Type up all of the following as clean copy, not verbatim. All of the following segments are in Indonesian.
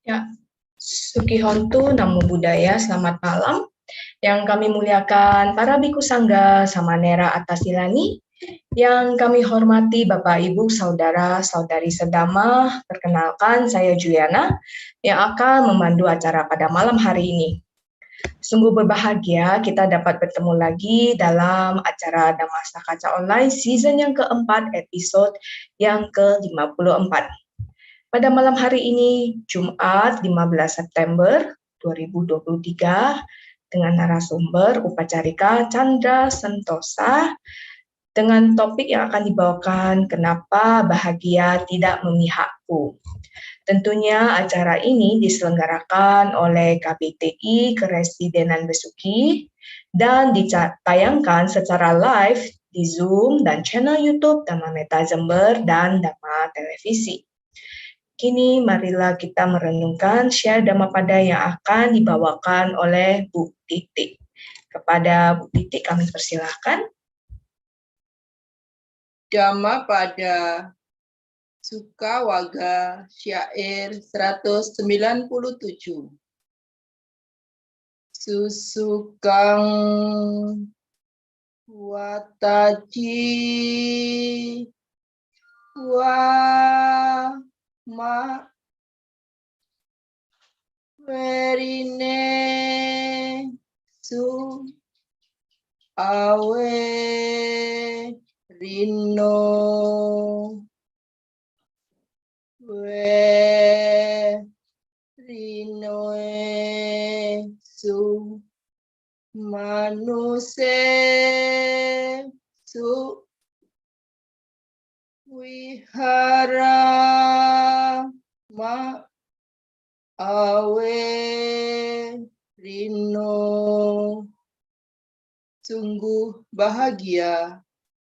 Ya, Sukihontu, Namo Buddhaya, selamat malam. Yang kami muliakan para biku sangga Samanera Atasilani, yang kami hormati Bapak Ibu Saudara Saudari Sedama. Perkenalkan, saya Juliana yang akan memandu acara pada malam hari ini. Sungguh berbahagia kita dapat bertemu lagi dalam acara Dhammasaka Kaca Online season yang keempat, episode yang ke-54. Pada malam hari ini, Jumat 15 September 2023, dengan narasumber Upacarika Chandra Sentosa, dengan topik yang akan dibawakan, Kenapa Bahagia Tidak Memihakku. Tentunya acara ini diselenggarakan oleh KBTI Keresidenan Besuki dan ditayangkan secara live di Zoom dan channel YouTube Dhamma Meta Jember dan Dhamma Televisi. Kini marilah kita merenungkan share Dhammapada yang akan dibawakan oleh Bu Titik. Kepada Bu Titik kami persilahkan. Dhammapada Sukawaga Syair 197. Susukang wataji wa ma verine su awe rino we rinoe su manuse su wihara ma awe rino. Sungguh bahagia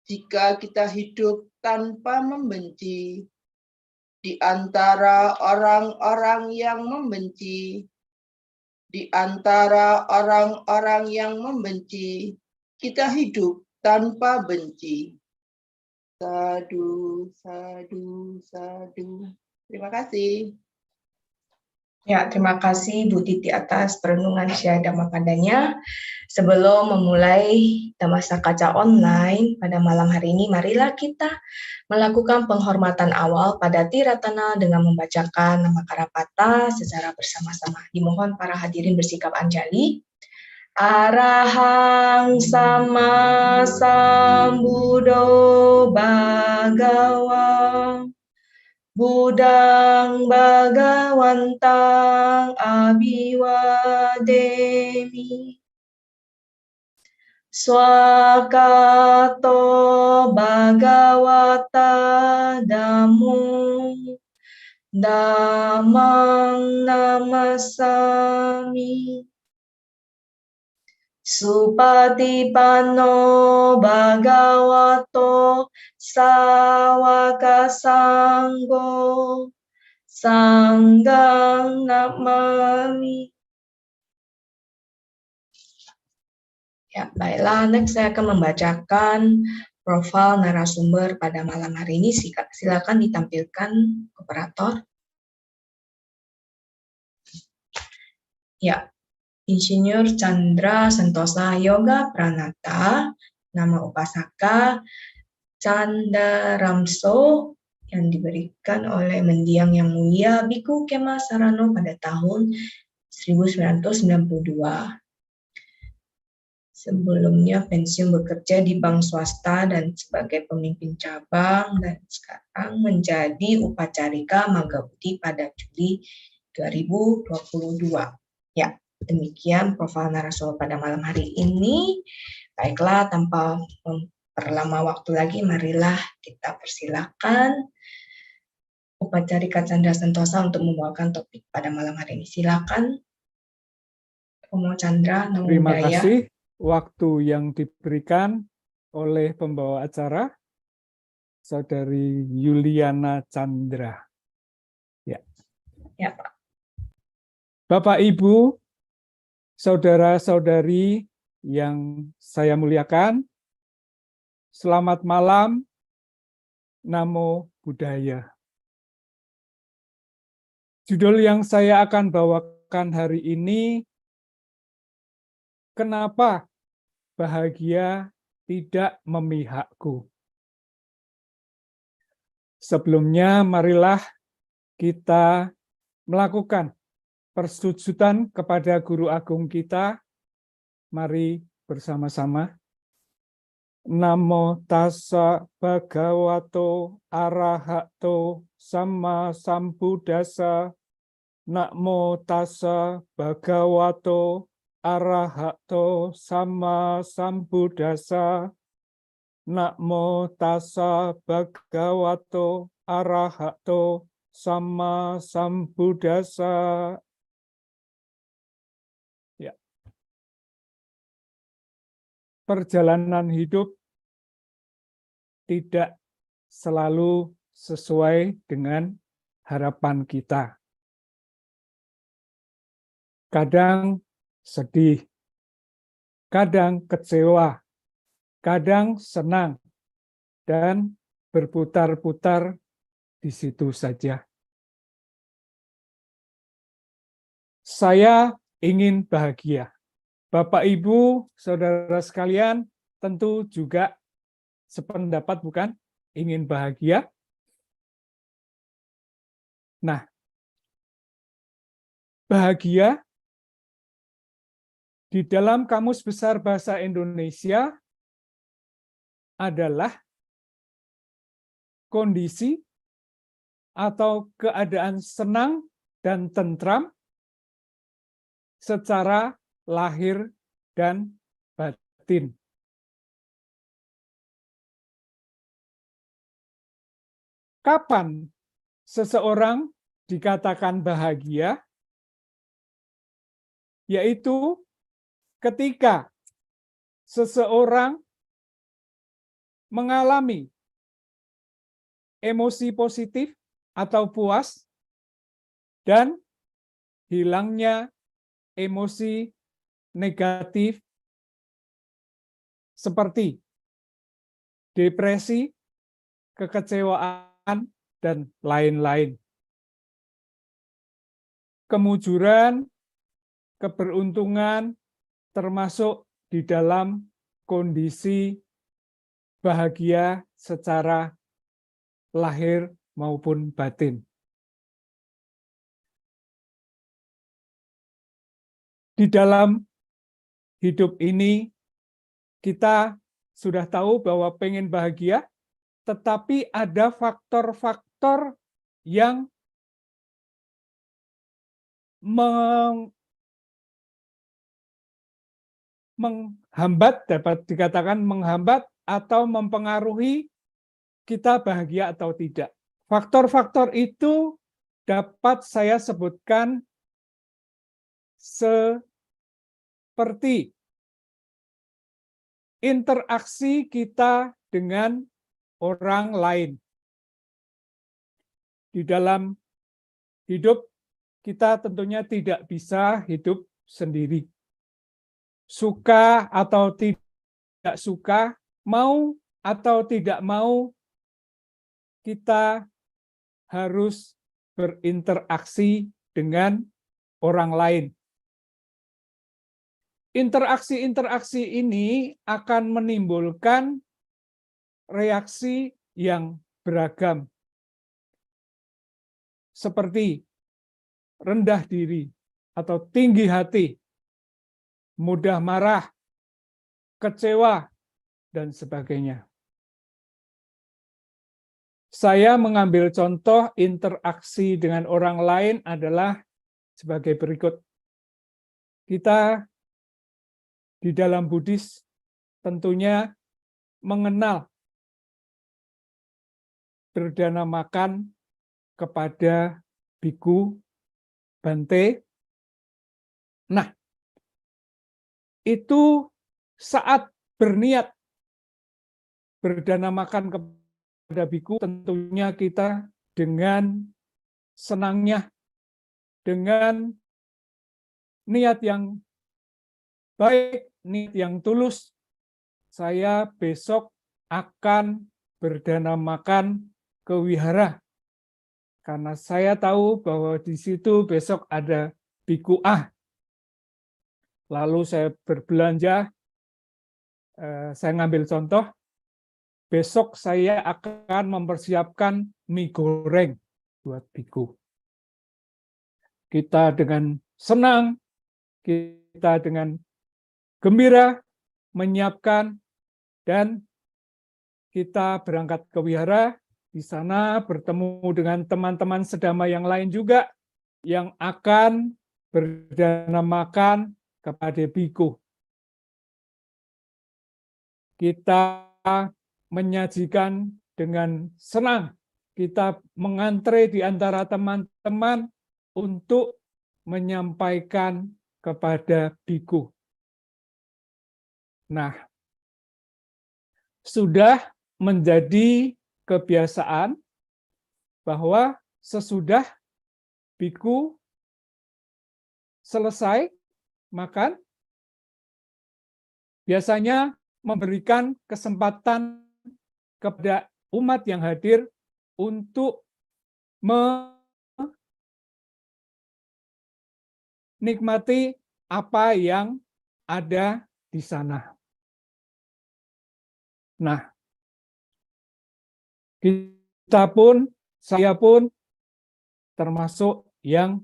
jika kita hidup tanpa membenci. Di antara orang-orang yang membenci, di antara orang-orang yang membenci, kita hidup tanpa benci. Sadu, sadu, sadu. Terima kasih. Ya, terima kasih Bu Titi atas perenungan share Dhammapadanya. Sebelum memulai Dhammasaka Kaca Online pada malam hari ini, marilah kita melakukan penghormatan awal pada Tiratana dengan membacakan nama Karapata secara bersama-sama. Dimohon para hadirin bersikap anjali. Arahang sama sambudo bhagawa Budang Bhagawantang Abhiwademi Swakato Bhagawata Dhammo Dhammang Namasami Supatipanno Bhagavato Sawaka Sanggo Sanggang Namami. Ya, baiklah, next saya akan membacakan profil narasumber pada malam hari ini. Silakan ditampilkan operator. Ya, Insinyur Chandra Sentosa Yoga Pranata, nama Upasaka Canda Ramso, yang diberikan oleh mendiang yang mulia Biku Kema Sarano pada tahun 1992. Sebelumnya pensiun bekerja di bank swasta dan sebagai pemimpin cabang, dan sekarang menjadi Upacarika Magabudi pada Juli 2022. Ya, demikian profil narasumber pada malam hari ini. Baiklah, tanpa memperlama waktu lagi, marilah kita persilakan Upacarika Chandra Sentosa untuk membawakan topik pada malam hari ini. Silakan, Romo Chandra. Terima kasih waktu yang diberikan oleh pembawa acara, Saudari Yuliana Chandra. Ya. Ya, Pak. Bapak, Ibu, saudara-saudari yang saya muliakan, selamat malam, Namo Buddhaya. Judul yang saya akan bawakan hari ini, kenapa bahagia tidak memihakku. Sebelumnya, marilah kita melakukan persujudan kepada Guru Agung kita. Mari bersama-sama. Namo tassa bhagavato arahato sama sambuddhassa. Namo tassa bhagavato arahato sama sambuddhassa. Namo tassa bhagavato arahato sama sambuddhassa. Ya. Perjalanan hidup tidak selalu sesuai dengan harapan kita. Kadang sedih, kadang kecewa, kadang senang, dan berputar-putar di situ saja. Saya ingin bahagia. Bapak, Ibu, saudara sekalian, tentu juga sependapat, bukan? Ingin bahagia. Nah, bahagia di dalam Kamus Besar Bahasa Indonesia adalah kondisi atau keadaan senang dan tentram secara lahir dan batin. Kapan seseorang dikatakan bahagia? Yaitu ketika seseorang mengalami emosi positif atau puas dan hilangnya emosi negatif seperti depresi, kekecewaan, dan lain-lain. Kemujuran, keberuntungan, termasuk di dalam kondisi bahagia secara lahir maupun batin. Di dalam hidup ini, kita sudah tahu bahwa pengen bahagia, tetapi ada faktor-faktor yang menghambat, dapat dikatakan menghambat atau mempengaruhi kita bahagia atau tidak. Faktor-faktor itu dapat saya sebutkan seperti interaksi kita dengan orang lain. Di dalam hidup kita tentunya tidak bisa hidup sendiri. Suka atau tidak suka, mau atau tidak mau, kita harus berinteraksi dengan orang lain. Interaksi-interaksi ini akan menimbulkan reaksi yang beragam, seperti rendah diri atau tinggi hati, mudah marah, kecewa, dan sebagainya. Saya mengambil contoh interaksi dengan orang lain adalah sebagai berikut. Kita di dalam Buddhis tentunya mengenal berdana makan kepada biku, bante. Nah, itu saat berniat berdana makan kepada biku, tentunya kita dengan senangnya, dengan niat yang baik, niat yang tulus, saya besok akan berdana makan ke wihara, karena saya tahu bahwa di situ besok ada biku A. Lalu saya berbelanja, saya ngambil contoh, besok saya akan mempersiapkan mie goreng buat biku. Kita dengan senang, kita dengan gembira menyiapkan, dan kita berangkat ke wihara. Di sana bertemu dengan teman-teman sedama yang lain juga yang akan berdana makan kepada biku. Kita menyajikan dengan senang. Kita mengantre di antara teman-teman untuk menyampaikan kepada biku. Nah, sudah menjadi kebiasaan bahwa sesudah biku selesai makan, biasanya memberikan kesempatan kepada umat yang hadir untuk menikmati apa yang ada di sana. Nah, kita pun, saya pun termasuk yang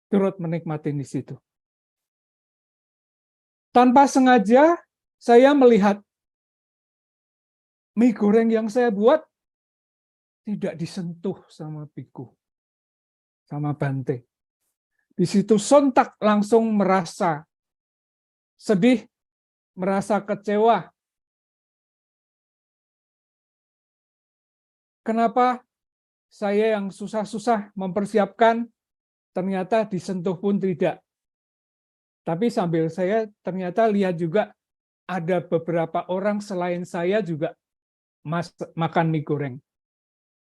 turut menikmati di situ. Tanpa sengaja, saya melihat mie goreng yang saya buat tidak disentuh sama biku, sama Bante. Di situ sontak langsung merasa sedih, merasa kecewa. Kenapa saya yang susah-susah mempersiapkan, ternyata disentuh pun tidak. Tapi sambil saya ternyata lihat juga ada beberapa orang selain saya juga makan mie goreng.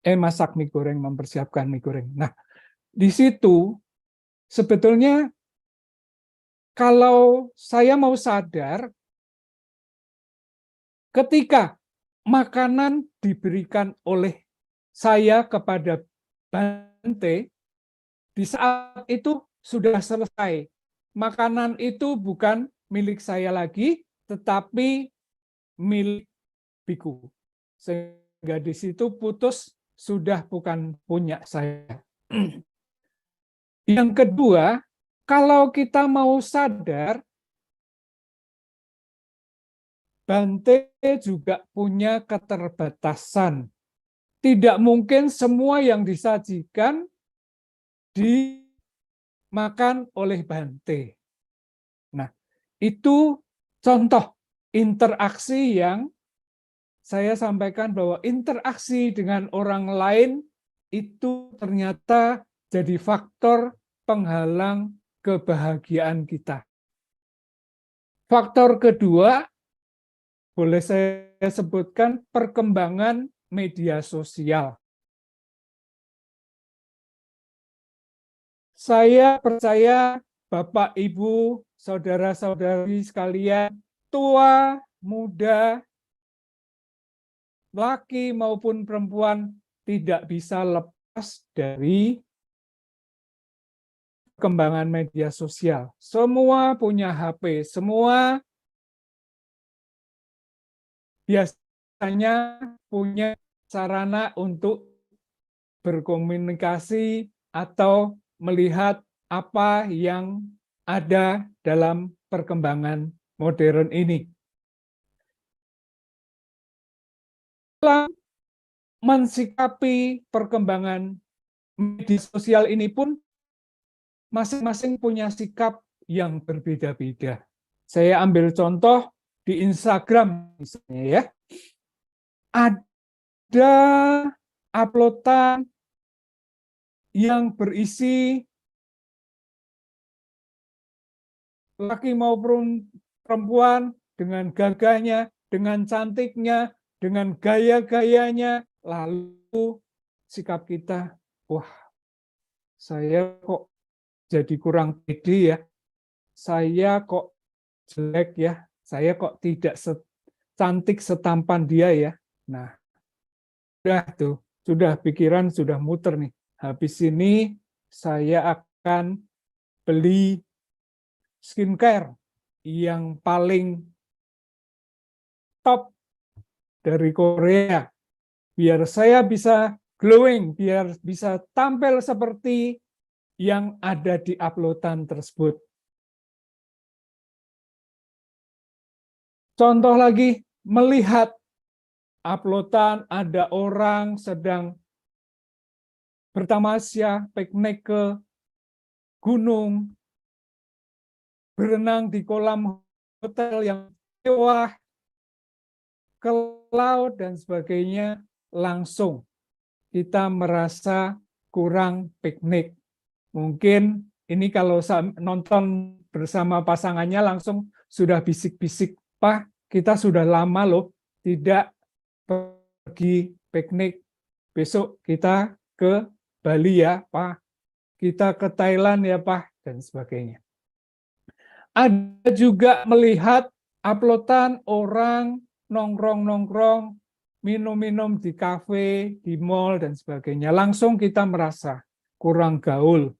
Masak mie goreng, mempersiapkan mie goreng. Nah, di situ sebetulnya kalau saya mau sadar, ketika makanan diberikan oleh saya kepada Bante, di saat itu sudah selesai. Makanan itu bukan milik saya lagi, tetapi milik biku. Sehingga di situ putus, sudah bukan punya saya. Yang kedua, kalau kita mau sadar, Bante juga punya keterbatasan. Tidak mungkin semua yang disajikan dimakan oleh Bante. Nah, itu contoh interaksi yang saya sampaikan bahwa interaksi dengan orang lain itu ternyata jadi faktor penghalang kebahagiaan kita. Faktor kedua, boleh saya sebutkan perkembangan media sosial. Saya percaya Bapak, Ibu, saudara-saudari sekalian, tua, muda, laki maupun perempuan, tidak bisa lepas dari perkembangan media sosial. Semua punya HP, semua biasanya punya sarana untuk berkomunikasi atau melihat apa yang ada dalam perkembangan modern ini. Dalam mensikapi perkembangan media sosial ini pun masing-masing punya sikap yang berbeda-beda. Saya ambil contoh di Instagram misalnya ya. Ada uploadan yang berisi laki maupun perempuan dengan gagahnya, dengan cantiknya, dengan gaya-gayanya, lalu sikap kita, wah, saya kok jadi kurang pede ya, saya kok jelek ya, saya kok tidak cantik setampan dia ya. Nah, sudah pikiran sudah muter nih. habis ini saya akan beli skincare yang paling top dari Korea, biar saya bisa glowing, biar bisa tampil seperti yang ada di uploadan tersebut. Contoh lagi, melihat uploadan ada orang sedang bertamasya, piknik ke gunung, berenang di kolam hotel yang mewah, ke laut dan sebagainya, langsung kita merasa kurang piknik. Mungkin ini kalau nonton bersama pasangannya langsung sudah bisik-bisik, "Pak, kita sudah lama loh tidak pergi piknik. Besok kita ke Bali ya, Pak. Kita ke Thailand ya, Pak," dan sebagainya. Ada juga melihat uploadan orang nongkrong-nongkrong, minum-minum di kafe, di mall, dan sebagainya. Langsung kita merasa kurang gaul.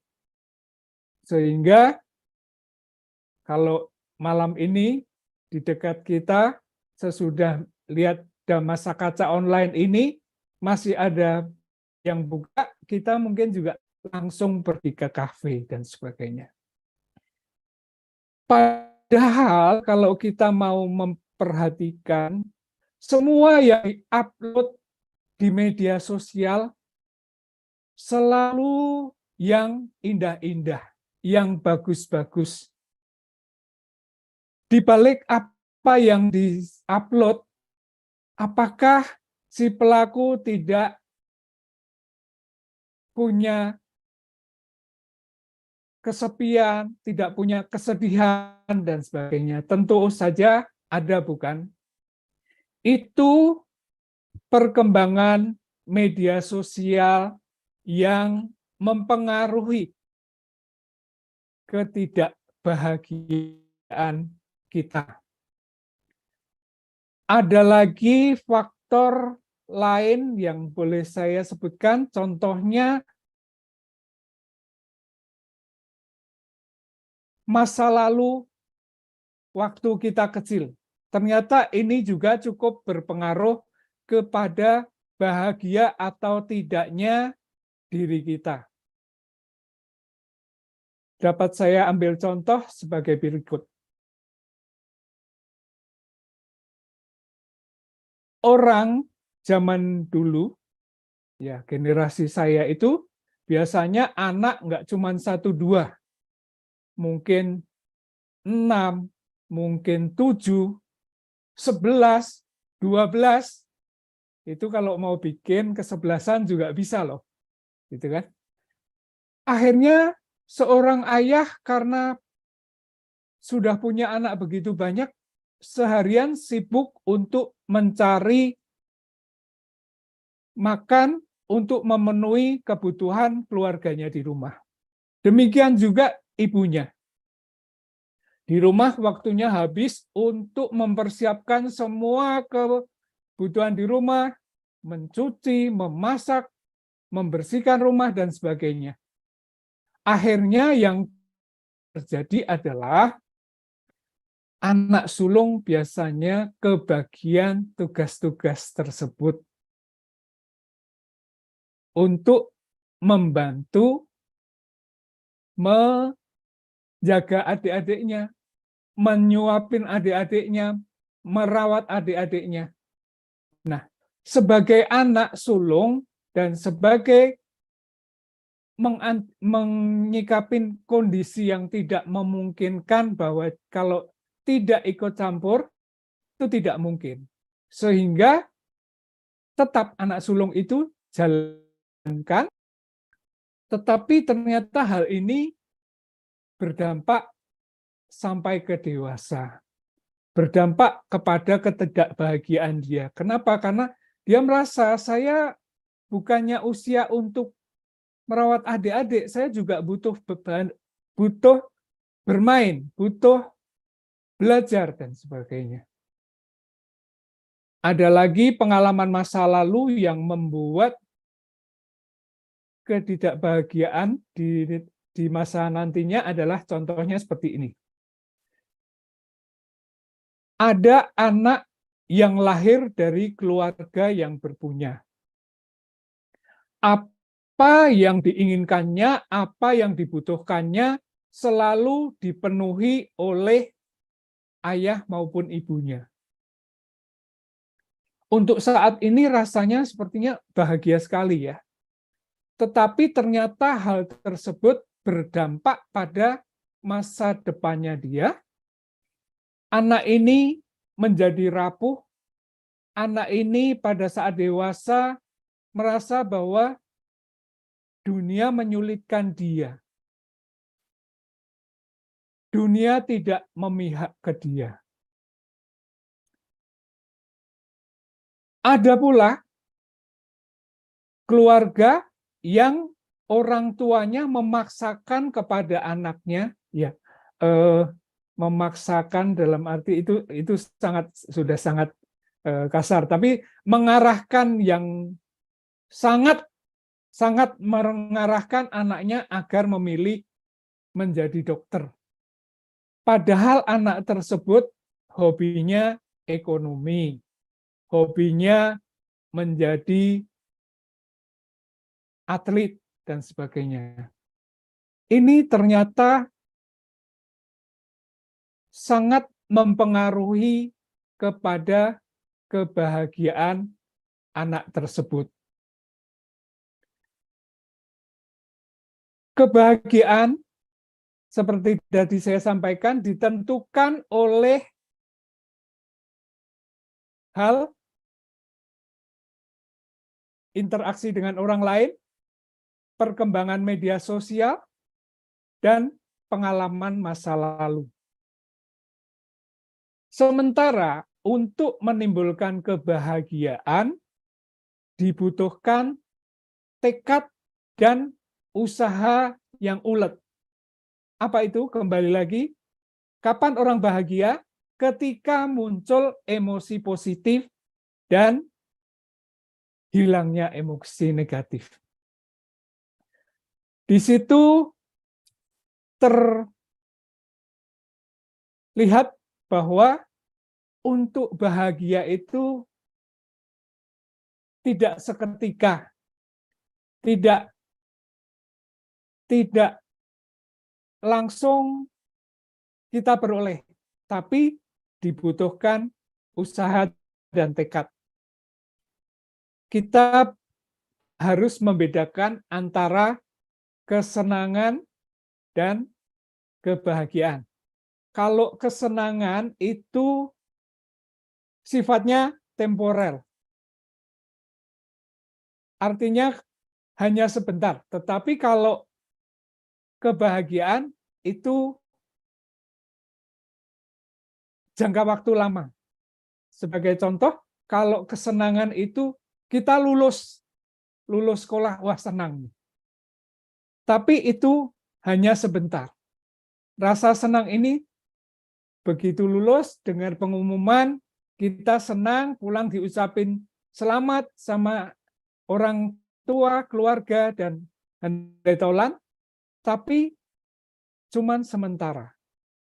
Sehingga kalau malam ini di dekat kita, sesudah lihat masa kaca online ini, masih ada yang buka, kita mungkin juga langsung pergi ke kafe dan sebagainya. Padahal kalau kita mau memperhatikan, semua yang upload di media sosial selalu yang indah-indah, yang bagus-bagus. Di balik apa yang di-upload, apakah si pelaku tidak punya kesepian, tidak punya kesedihan, dan sebagainya? Tentu saja ada, bukan? Itu perkembangan media sosial yang mempengaruhi ketidakbahagiaan kita. Ada lagi faktor lain yang boleh saya sebutkan, contohnya masa lalu waktu kita kecil. Ternyata ini juga cukup berpengaruh kepada bahagia atau tidaknya diri kita. Dapat saya ambil contoh sebagai berikut. Orang zaman dulu, ya generasi saya itu, biasanya anak nggak cuma 1-2, mungkin 6, mungkin 7, 11, 12, itu kalau mau bikin kesebelasan juga bisa loh, gitu kan? Akhirnya seorang ayah karena sudah punya anak begitu banyak, seharian sibuk untuk mencari makan untuk memenuhi kebutuhan keluarganya di rumah. Demikian juga ibunya. Di rumah waktunya habis untuk mempersiapkan semua kebutuhan di rumah, mencuci, memasak, membersihkan rumah, dan sebagainya. Akhirnya yang terjadi adalah anak sulung biasanya kebagian tugas-tugas tersebut untuk membantu menjaga adik-adiknya, menyuapin adik-adiknya, merawat adik-adiknya. Nah, sebagai anak sulung dan sebagai menyikapin kondisi yang tidak memungkinkan bahwa kalau tidak ikut campur, itu tidak mungkin. Sehingga tetap anak sulung itu jalankan, tetapi ternyata hal ini berdampak sampai ke dewasa. Berdampak kepada ketidakbahagiaan dia. Kenapa? Karena dia merasa, saya bukannya usia untuk merawat adik-adik, saya juga butuh bermain, butuh belajar, dan sebagainya. Ada lagi pengalaman masa lalu yang membuat ketidakbahagiaan di masa nantinya adalah contohnya seperti ini. Ada anak yang lahir dari keluarga yang berpunya. Apa yang diinginkannya, apa yang dibutuhkannya selalu dipenuhi oleh ayah maupun ibunya. Untuk saat ini rasanya sepertinya bahagia sekali ya. Tetapi ternyata hal tersebut berdampak pada masa depannya dia. Anak ini menjadi rapuh, anak ini pada saat dewasa merasa bahwa dunia menyulitkan dia. Dunia tidak memihak ke dia. Ada pula keluarga yang orang tuanya memaksakan kepada anaknya, ya, memaksakan dalam arti itu sudah sangat kasar, tapi mengarahkan yang sangat mengarahkan anaknya agar memilih menjadi dokter. Padahal anak tersebut hobinya ekonomi, hobinya menjadi atlet dan sebagainya. Ini ternyata sangat mempengaruhi kepada kebahagiaan anak tersebut. Kebahagiaan, seperti tadi saya sampaikan, ditentukan oleh hal interaksi dengan orang lain, perkembangan media sosial, dan pengalaman masa lalu. Sementara untuk menimbulkan kebahagiaan dibutuhkan tekad dan usaha yang ulet. Apa itu? Kembali lagi, kapan orang bahagia? Ketika muncul emosi positif dan hilangnya emosi negatif. Di situ terlihat bahwa untuk bahagia itu tidak seketika, tidak langsung kita peroleh, tapi dibutuhkan usaha dan tekad. Kita harus membedakan antara kesenangan dan kebahagiaan. Kalau kesenangan itu sifatnya temporer. Artinya hanya sebentar. Tetapi kalau kebahagiaan itu jangka waktu lama. Sebagai contoh, kalau kesenangan itu kita lulus sekolah, wah senang. Tapi itu hanya sebentar. Rasa senang ini begitu lulus dengan pengumuman, kita senang, pulang diucapin selamat sama orang tua, keluarga, dan handai taulan, tapi cuman sementara.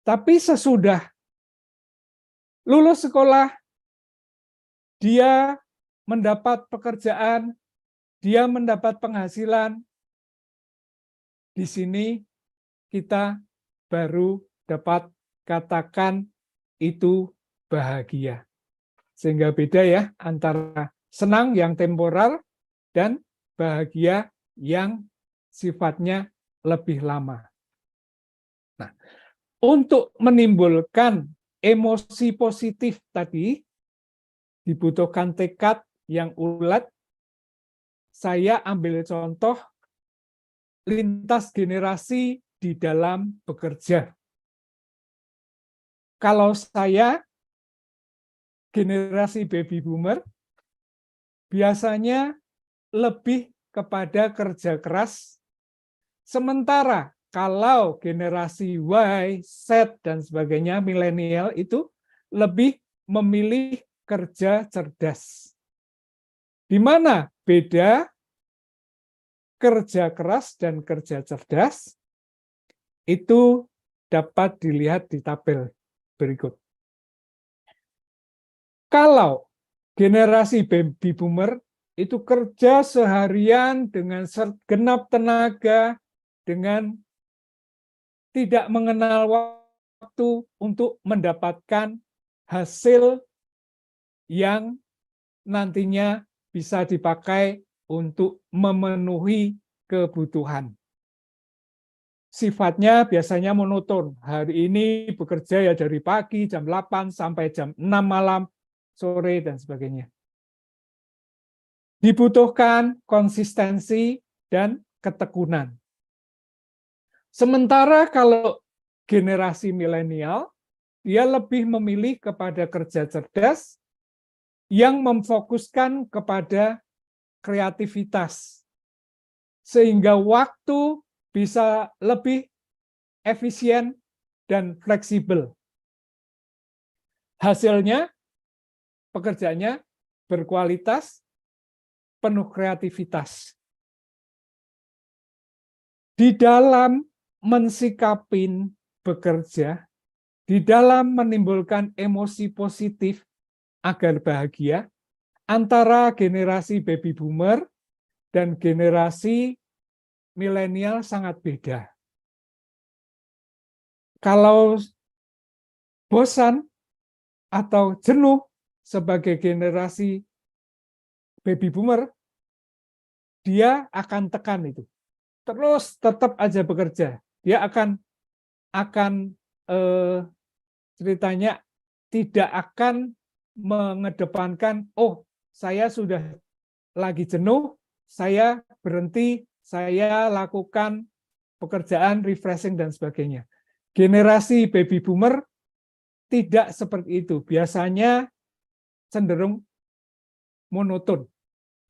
Tapi sesudah lulus sekolah, dia mendapat pekerjaan, dia mendapat penghasilan, di sini kita baru dapat katakan itu bahagia. Sehingga beda ya antara senang yang temporer dan bahagia yang sifatnya lebih lama. Nah, untuk menimbulkan emosi positif tadi dibutuhkan tekad yang ulet. Saya ambil contoh lintas generasi di dalam bekerja. Kalau saya generasi baby boomer, biasanya lebih kepada kerja keras, sementara kalau generasi Y, Z, dan sebagainya, milenial itu lebih memilih kerja cerdas. Di mana beda? kerja keras dan kerja cerdas itu dapat dilihat di tabel berikut. Kalau generasi baby boomer itu kerja seharian dengan segenap tenaga, dengan tidak mengenal waktu untuk mendapatkan hasil yang nantinya bisa dipakai untuk memenuhi kebutuhan. Sifatnya biasanya monoton. Hari ini bekerja ya dari pagi jam 8 sampai jam 6 malam, sore, dan sebagainya. Dibutuhkan konsistensi dan ketekunan. Sementara kalau generasi milenial, dia lebih memilih kepada kerja cerdas yang memfokuskan kepada kreativitas. Sehingga waktu bisa lebih efisien dan fleksibel. Hasilnya, pekerjaannya berkualitas, penuh kreativitas. Di dalam mensikapin bekerja, di dalam menimbulkan emosi positif agar bahagia, antara generasi baby boomer dan generasi milenial sangat beda. Kalau bosan atau jenuh sebagai generasi baby boomer, dia akan tekan itu. Terus tetap aja bekerja. Dia akan ceritanya tidak akan mengedepankan, oh saya sudah lagi jenuh, saya berhenti, saya lakukan pekerjaan refreshing dan sebagainya. Generasi baby boomer tidak seperti itu. Biasanya cenderung monoton.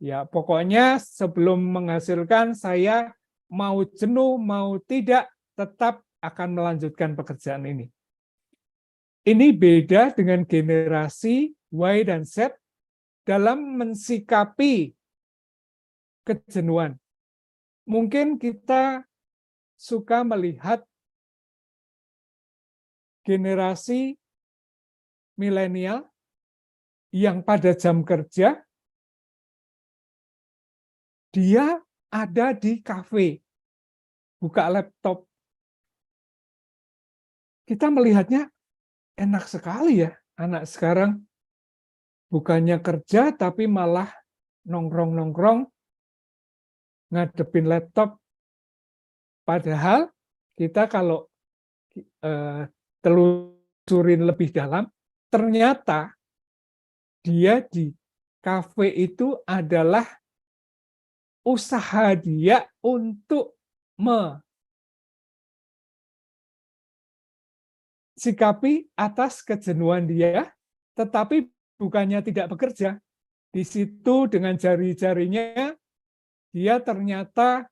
Ya, pokoknya sebelum menghasilkan saya mau jenuh, mau tidak, tetap akan melanjutkan pekerjaan ini. Ini beda dengan generasi Y dan Z dalam mensikapi kejenuhan. Mungkin kita suka melihat generasi milenial yang pada jam kerja, dia ada di kafe, buka laptop. Kita melihatnya enak sekali ya, anak sekarang bukannya kerja tapi malah nongkrong-nongkrong, ngadepin laptop. Padahal kita kalau telusurin lebih dalam, ternyata dia di kafe itu adalah usaha dia untuk sikapi atas kejenuhan dia, tetapi bukannya tidak bekerja. Di situ dengan jari-jarinya, dia ternyata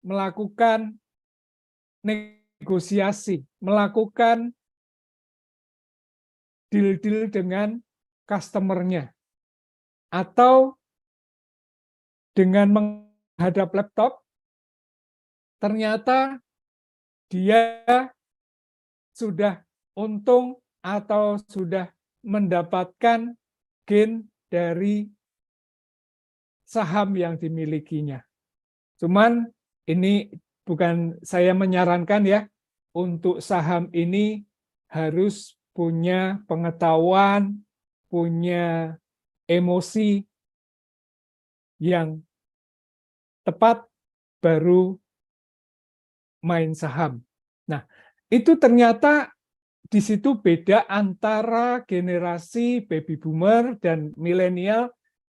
melakukan negosiasi, melakukan deal-deal dengan customer-nya. Atau dengan menghadap laptop, ternyata dia sudah untung atau sudah mendapatkan gain dari saham yang dimilikinya. Cuman ini bukan saya menyarankan ya, untuk saham ini harus punya pengetahuan, punya emosi yang tepat baru main saham. Nah, itu ternyata di situ beda antara generasi baby boomer dan milenial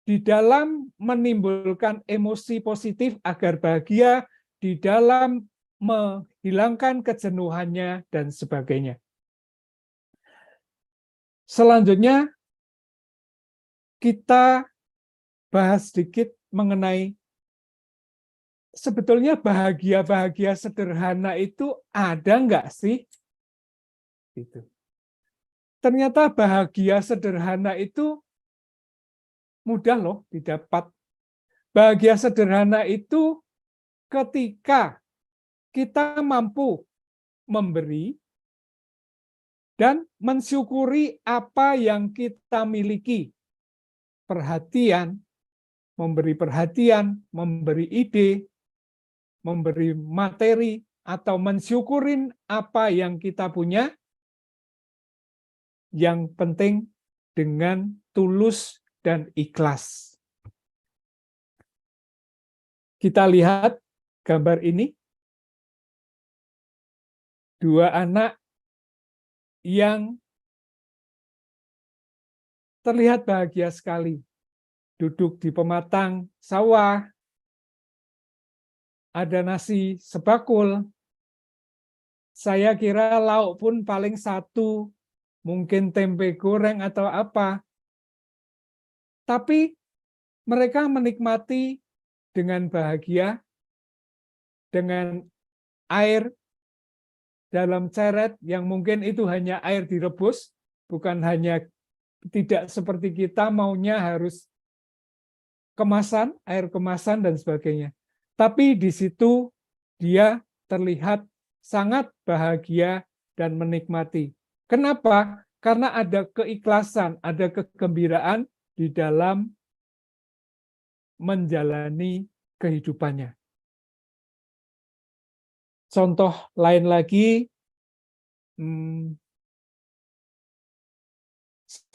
di dalam menimbulkan emosi positif agar bahagia, di dalam menghilangkan kejenuhannya, dan sebagainya. Selanjutnya, kita bahas sedikit mengenai sebetulnya bahagia-bahagia sederhana itu ada nggak sih? Gitu. Ternyata bahagia sederhana itu mudah loh didapat. Bahagia sederhana itu ketika kita mampu memberi dan mensyukuri apa yang kita miliki. Perhatian, memberi ide, memberi materi, atau mensyukurin apa yang kita punya, yang penting dengan tulus dan ikhlas. Kita lihat gambar ini. Dua anak yang terlihat bahagia sekali. Duduk di pematang sawah, ada nasi sebakul. Saya kira lauk pun paling satu, mungkin tempe goreng atau apa. Tapi mereka menikmati dengan bahagia, dengan air dalam ceret yang mungkin itu hanya air direbus, bukan hanya tidak seperti kita maunya harus kemasan, air kemasan dan sebagainya. Tapi di situ dia terlihat sangat bahagia dan menikmati. Kenapa? Karena ada keikhlasan, ada kegembiraan di dalam menjalani kehidupannya. Contoh lain lagi,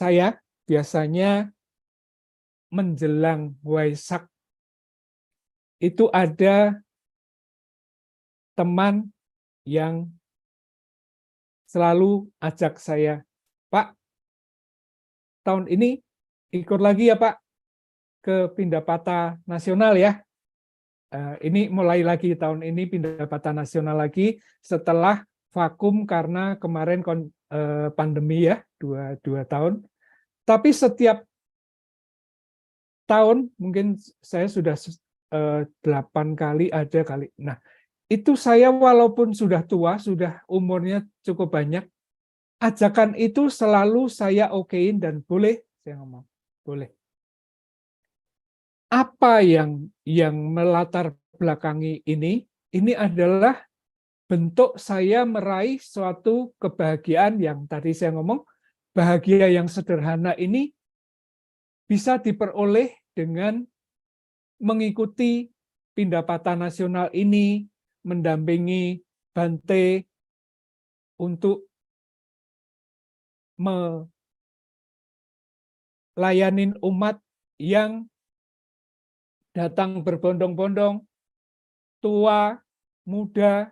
saya biasanya menjelang Waisak itu ada teman yang selalu ajak saya, Pak, tahun ini ikut lagi ya Pak ke Pindapata Nasional ya. Ini mulai lagi tahun ini Pindapata Nasional lagi setelah vakum karena kemarin pandemi ya, dua tahun. Tapi setiap tahun mungkin saya sudah 8 kali ada kali. Nah, itu saya walaupun sudah tua, sudah umurnya cukup banyak, ajakan itu selalu saya okein dan boleh, saya ngomong, boleh. Apa yang melatar belakangi ini adalah bentuk saya meraih suatu kebahagiaan yang tadi saya ngomong, bahagia yang sederhana ini bisa diperoleh dengan mengikuti Pindapata Nasional ini, mendampingi Bante untuk melayanin umat yang datang berbondong-bondong, tua, muda.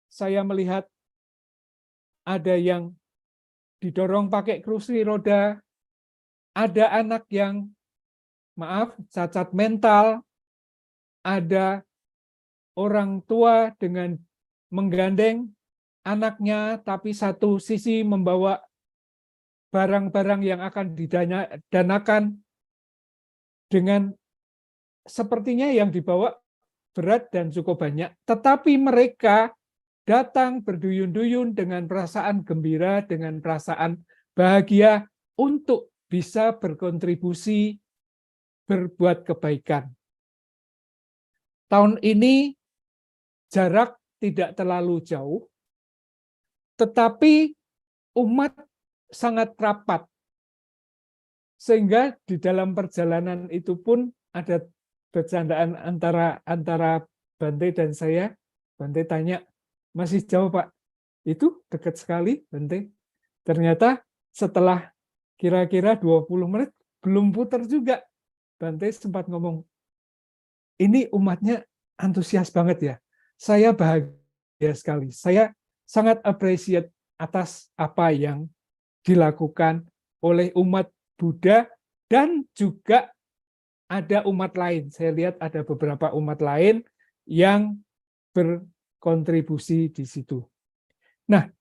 Saya melihat ada yang didorong pakai kursi roda, ada anak yang, maaf, cacat mental, ada orang tua dengan menggandeng anaknya, tapi satu sisi membawa barang-barang yang akan didanakan dengan sepertinya yang dibawa berat dan cukup banyak, tetapi mereka datang berduyun-duyun dengan perasaan gembira, dengan perasaan bahagia untuk bisa berkontribusi berbuat kebaikan. Tahun ini jarak tidak terlalu jauh, tetapi umat sangat rapat. Sehingga di dalam perjalanan itu pun ada bercandaan antara Bante dan saya. Bante tanya, masih jauh Pak? Itu dekat sekali Bante. Ternyata setelah kira-kira 20 menit belum putar juga. Bante sempat ngomong, ini umatnya antusias banget ya. Saya bahagia sekali. Saya sangat appreciate atas apa yang dilakukan oleh umat Buddha dan juga ada umat lain. Saya lihat ada beberapa umat lain yang berkontribusi di situ. Nah,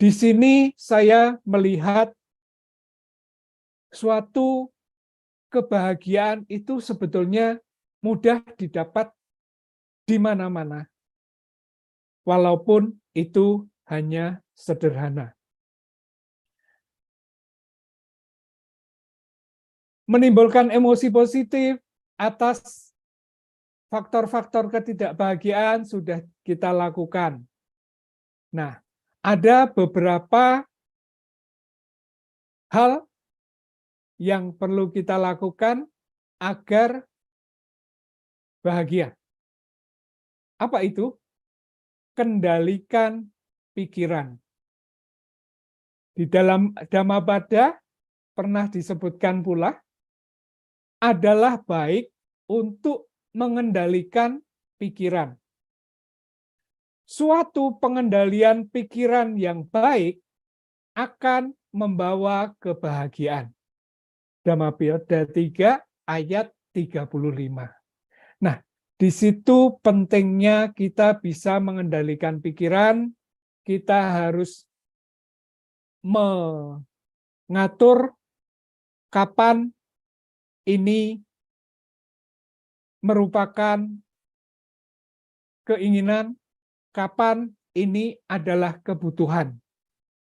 di sini saya melihat suatu kebahagiaan itu sebetulnya mudah didapat di mana-mana, walaupun itu hanya sederhana. Menimbulkan emosi positif atas faktor-faktor ketidakbahagiaan sudah kita lakukan. Nah, ada beberapa hal yang perlu kita lakukan agar bahagia. Apa itu? Kendalikan pikiran. Di dalam Dhammapada pernah disebutkan pula, adalah baik untuk mengendalikan pikiran. Suatu pengendalian pikiran yang baik akan membawa kebahagiaan. Dhammapada 3 ayat 35. Nah, di situ pentingnya kita bisa mengendalikan pikiran, kita harus mengatur kapan ini merupakan keinginan, kapan ini adalah kebutuhan.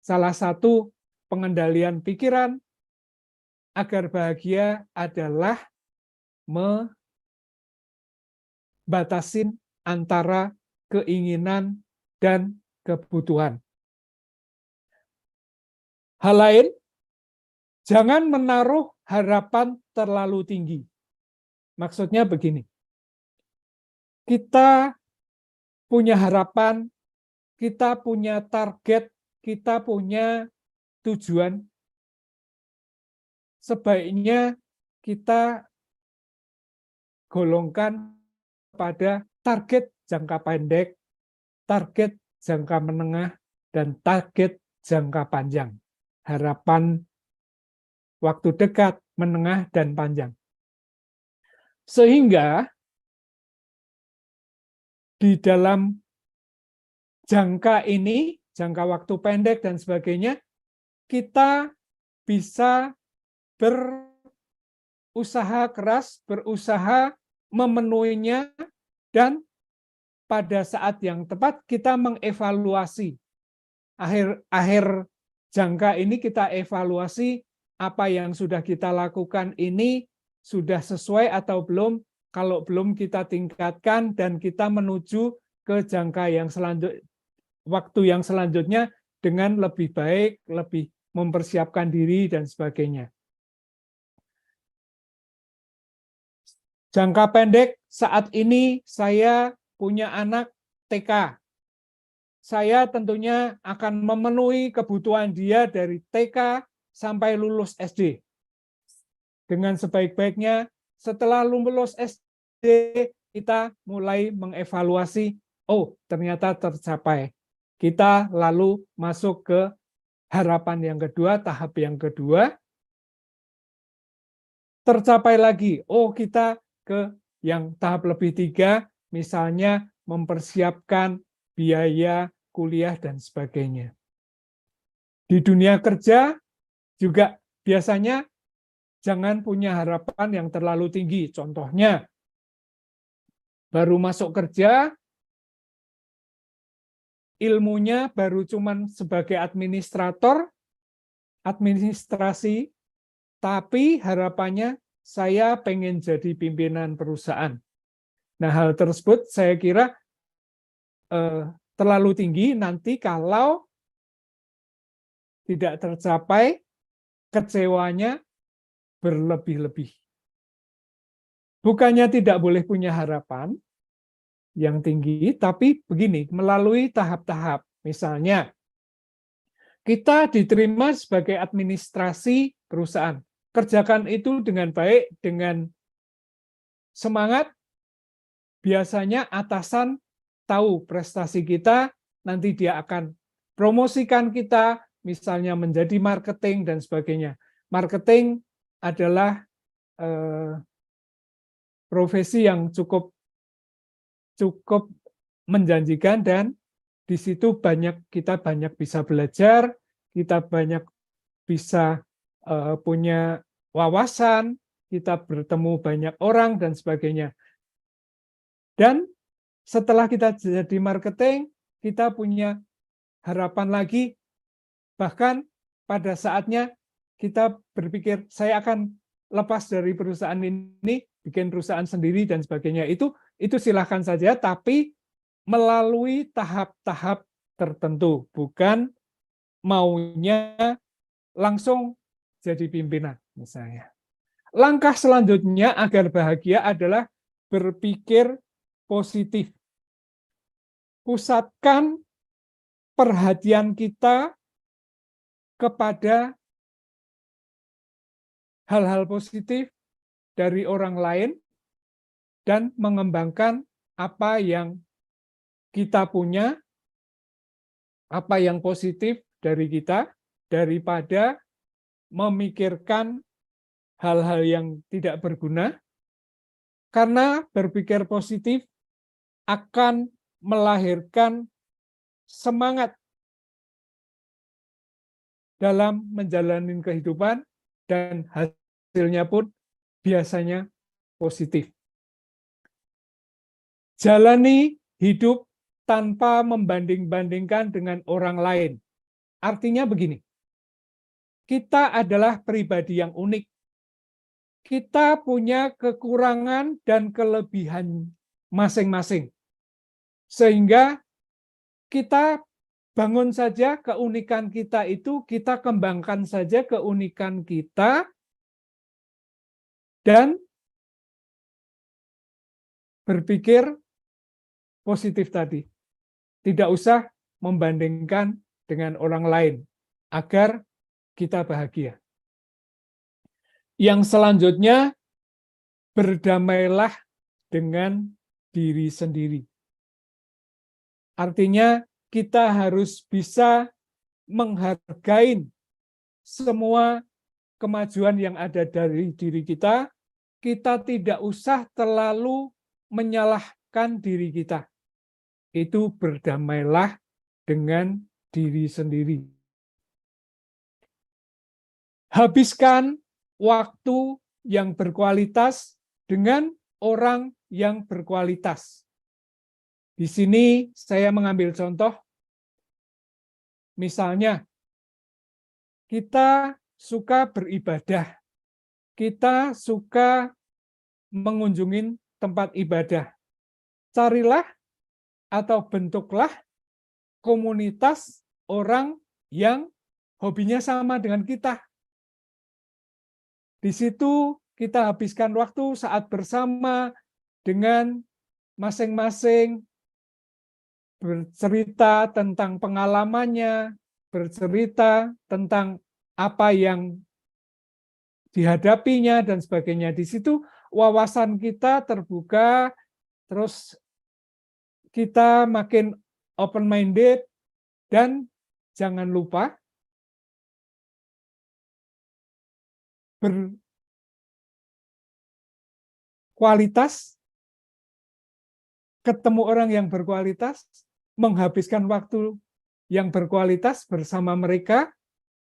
Salah satu pengendalian pikiran agar bahagia adalah batasin antara keinginan dan kebutuhan. Hal lain, jangan menaruh harapan terlalu tinggi. Maksudnya begini, kita punya harapan, kita punya target, kita punya tujuan, sebaiknya kita golongkan pada target jangka pendek, target jangka menengah, dan target jangka panjang. Harapan waktu dekat, menengah, dan panjang. Sehingga di dalam jangka ini, jangka waktu pendek dan sebagainya, kita bisa berusaha keras, berusaha memenuhinya, dan pada saat yang tepat kita mengevaluasi. Akhir jangka ini kita evaluasi apa yang sudah kita lakukan ini sudah sesuai atau belum. Kalau belum, kita tingkatkan dan kita menuju ke jangka yang selanjutnya, waktu yang selanjutnya dengan lebih baik, lebih mempersiapkan diri dan sebagainya. Jangka pendek, saat ini saya punya anak TK. Saya tentunya akan memenuhi kebutuhan dia dari TK sampai lulus SD. Dengan sebaik-baiknya, setelah lulus SD, kita mulai mengevaluasi, oh ternyata tercapai. Kita lalu masuk ke harapan yang kedua, tahap yang kedua, tercapai lagi, oh kita ke yang tahap lebih 3, misalnya mempersiapkan biaya kuliah dan sebagainya. Di dunia kerja juga biasanya jangan punya harapan yang terlalu tinggi. Contohnya, baru masuk kerja, ilmunya baru cuman sebagai administrator, administrasi, tapi harapannya saya pengen jadi pimpinan perusahaan. Nah, hal tersebut saya kira terlalu tinggi, nanti kalau tidak tercapai, kecewanya berlebih-lebih. Bukannya tidak boleh punya harapan yang tinggi, tapi begini, melalui tahap-tahap. Misalnya, kita diterima sebagai administrasi perusahaan. Kerjakan itu dengan baik, dengan semangat. Biasanya atasan tahu prestasi kita, nanti dia akan promosikan kita, misalnya menjadi marketing dan sebagainya. Marketing adalah profesi yang cukup menjanjikan, dan di situ kita banyak bisa belajar, kita banyak bisa punya wawasan, kita bertemu banyak orang dan sebagainya. Dan setelah kita jadi marketing, kita punya harapan lagi, bahkan pada saatnya kita berpikir, saya akan lepas dari perusahaan ini, bikin perusahaan sendiri dan sebagainya. Itu silahkan saja, tapi melalui tahap-tahap tertentu, bukan maunya langsung jadi pimpinan misalnya. Langkah selanjutnya agar bahagia adalah berpikir positif. Pusatkan perhatian kita kepada hal-hal positif dari orang lain dan mengembangkan apa yang kita punya, apa yang positif dari kita, daripada memikirkan hal-hal yang tidak berguna, karena berpikir positif akan melahirkan semangat dalam menjalani kehidupan dan hasilnya pun biasanya positif. Jalani hidup tanpa membanding-bandingkan dengan orang lain. Artinya begini, kita adalah pribadi yang unik. Kita punya kekurangan dan kelebihan masing-masing. Sehingga kita bangun saja keunikan kita itu, kita kembangkan saja keunikan kita, dan berpikir positif tadi. Tidak usah membandingkan dengan orang lain agar kita bahagia. Yang selanjutnya, berdamailah dengan diri sendiri. Artinya kita harus bisa menghargai semua kemajuan yang ada dari diri kita. Kita tidak usah terlalu menyalahkan diri kita. Itu berdamailah dengan diri sendiri. Habiskan waktu yang berkualitas dengan orang yang berkualitas. Di sini saya mengambil contoh, misalnya kita suka beribadah, kita suka mengunjungi tempat ibadah. Carilah atau bentuklah komunitas orang yang hobinya sama dengan kita. Di situ kita habiskan waktu saat bersama dengan masing-masing, bercerita tentang pengalamannya, bercerita tentang apa yang dihadapinya dan sebagainya. Di situ wawasan kita terbuka, terus kita makin open-minded, dan jangan lupa berkualitas, ketemu orang yang berkualitas, menghabiskan waktu yang berkualitas bersama mereka,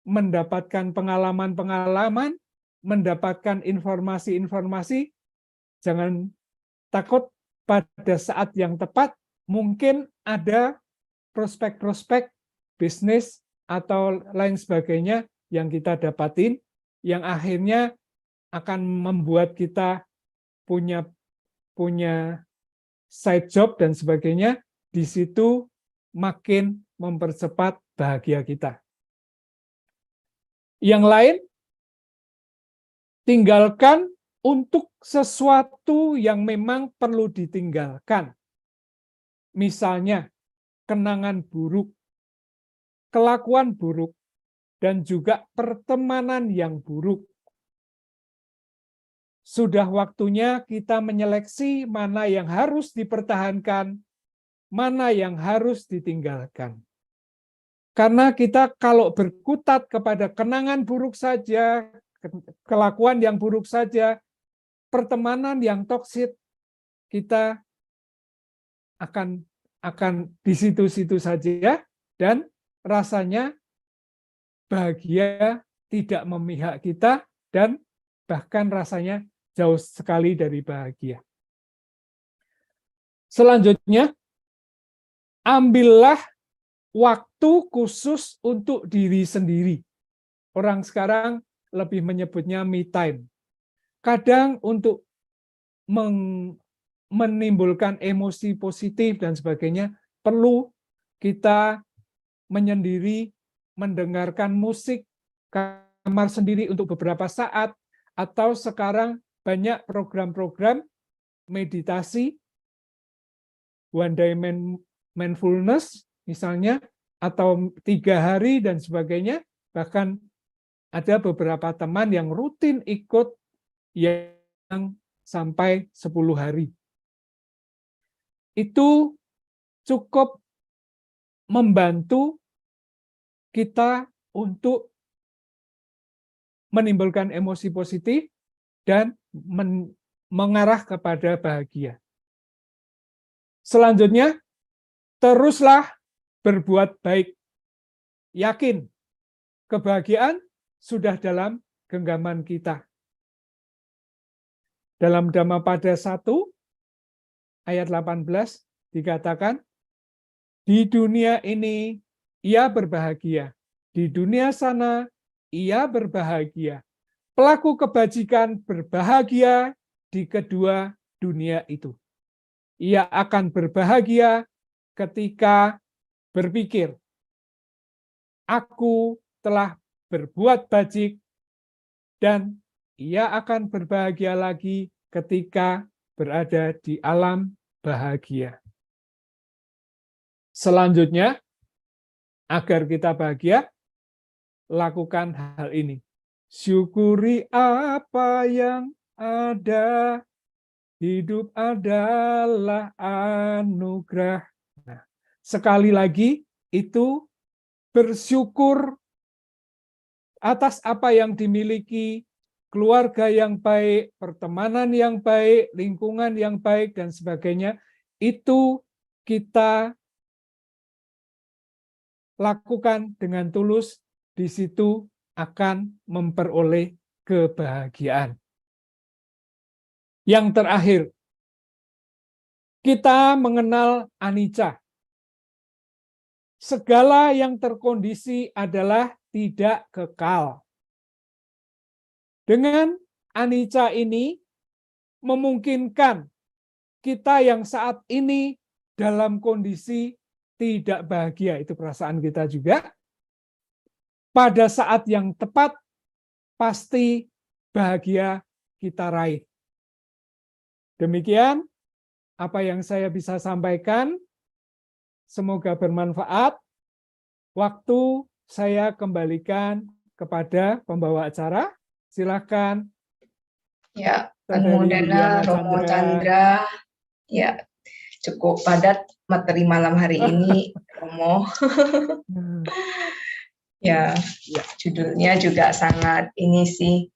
mendapatkan pengalaman-pengalaman, mendapatkan informasi-informasi. Jangan takut, pada saat yang tepat mungkin ada prospek-prospek bisnis atau lain sebagainya yang kita dapatin, yang akhirnya akan membuat kita punya side job dan sebagainya. Di situ makin mempercepat bahagia kita. Yang lain, tinggalkan untuk sesuatu yang memang perlu ditinggalkan. Misalnya, kenangan buruk, kelakuan buruk, dan juga pertemanan yang buruk. Sudah waktunya kita menyeleksi mana yang harus dipertahankan, mana yang harus ditinggalkan. Karena kita kalau berkutat kepada kenangan buruk saja, kelakuan yang buruk saja, pertemanan yang toksik, kita akan di situ-situ saja, dan rasanya bahagia tidak memihak kita, dan bahkan rasanya jauh sekali dari bahagia. Selanjutnya, ambillah waktu khusus untuk diri sendiri. Orang sekarang lebih menyebutnya me time. Kadang untuk menimbulkan emosi positif dan sebagainya, perlu kita menyendiri, mendengarkan musik kamar sendiri untuk beberapa saat, atau sekarang banyak program-program meditasi, one day mindfulness misalnya, atau 3 hari dan sebagainya. Bahkan ada beberapa teman yang rutin ikut yang sampai 10 hari. Itu cukup membantu kita untuk menimbulkan emosi positif dan mengarah kepada bahagia. Selanjutnya, teruslah berbuat baik. Yakin, kebahagiaan sudah dalam genggaman kita. Dalam Dhammapada 1, ayat 18, dikatakan, di dunia ini ia berbahagia, di dunia sana ia berbahagia. Pelaku kebajikan berbahagia di kedua dunia itu. Ia akan berbahagia ketika berpikir, aku telah berbuat bajik, dan ia akan berbahagia lagi ketika berada di alam bahagia. Selanjutnya, agar kita bahagia, lakukan hal ini. Syukuri apa yang ada, hidup adalah anugerah. Nah, sekali lagi, itu bersyukur atas apa yang dimiliki, keluarga yang baik, pertemanan yang baik, lingkungan yang baik, dan sebagainya, itu kita lakukan dengan tulus, di situ akan memperoleh kebahagiaan. Yang terakhir, kita mengenal anicca. Segala yang terkondisi adalah tidak kekal. Dengan anicca ini memungkinkan kita yang saat ini dalam kondisi tidak bahagia, itu perasaan kita juga, pada saat yang tepat pasti bahagia kita raih. Demikian apa yang saya bisa sampaikan. Semoga bermanfaat. Waktu saya kembalikan kepada pembawa acara. Silakan. Ya, Anumodana Romo Chandra. Ya, cukup padat materi malam hari ini, Romo. Ya, judulnya juga sangat ini sih.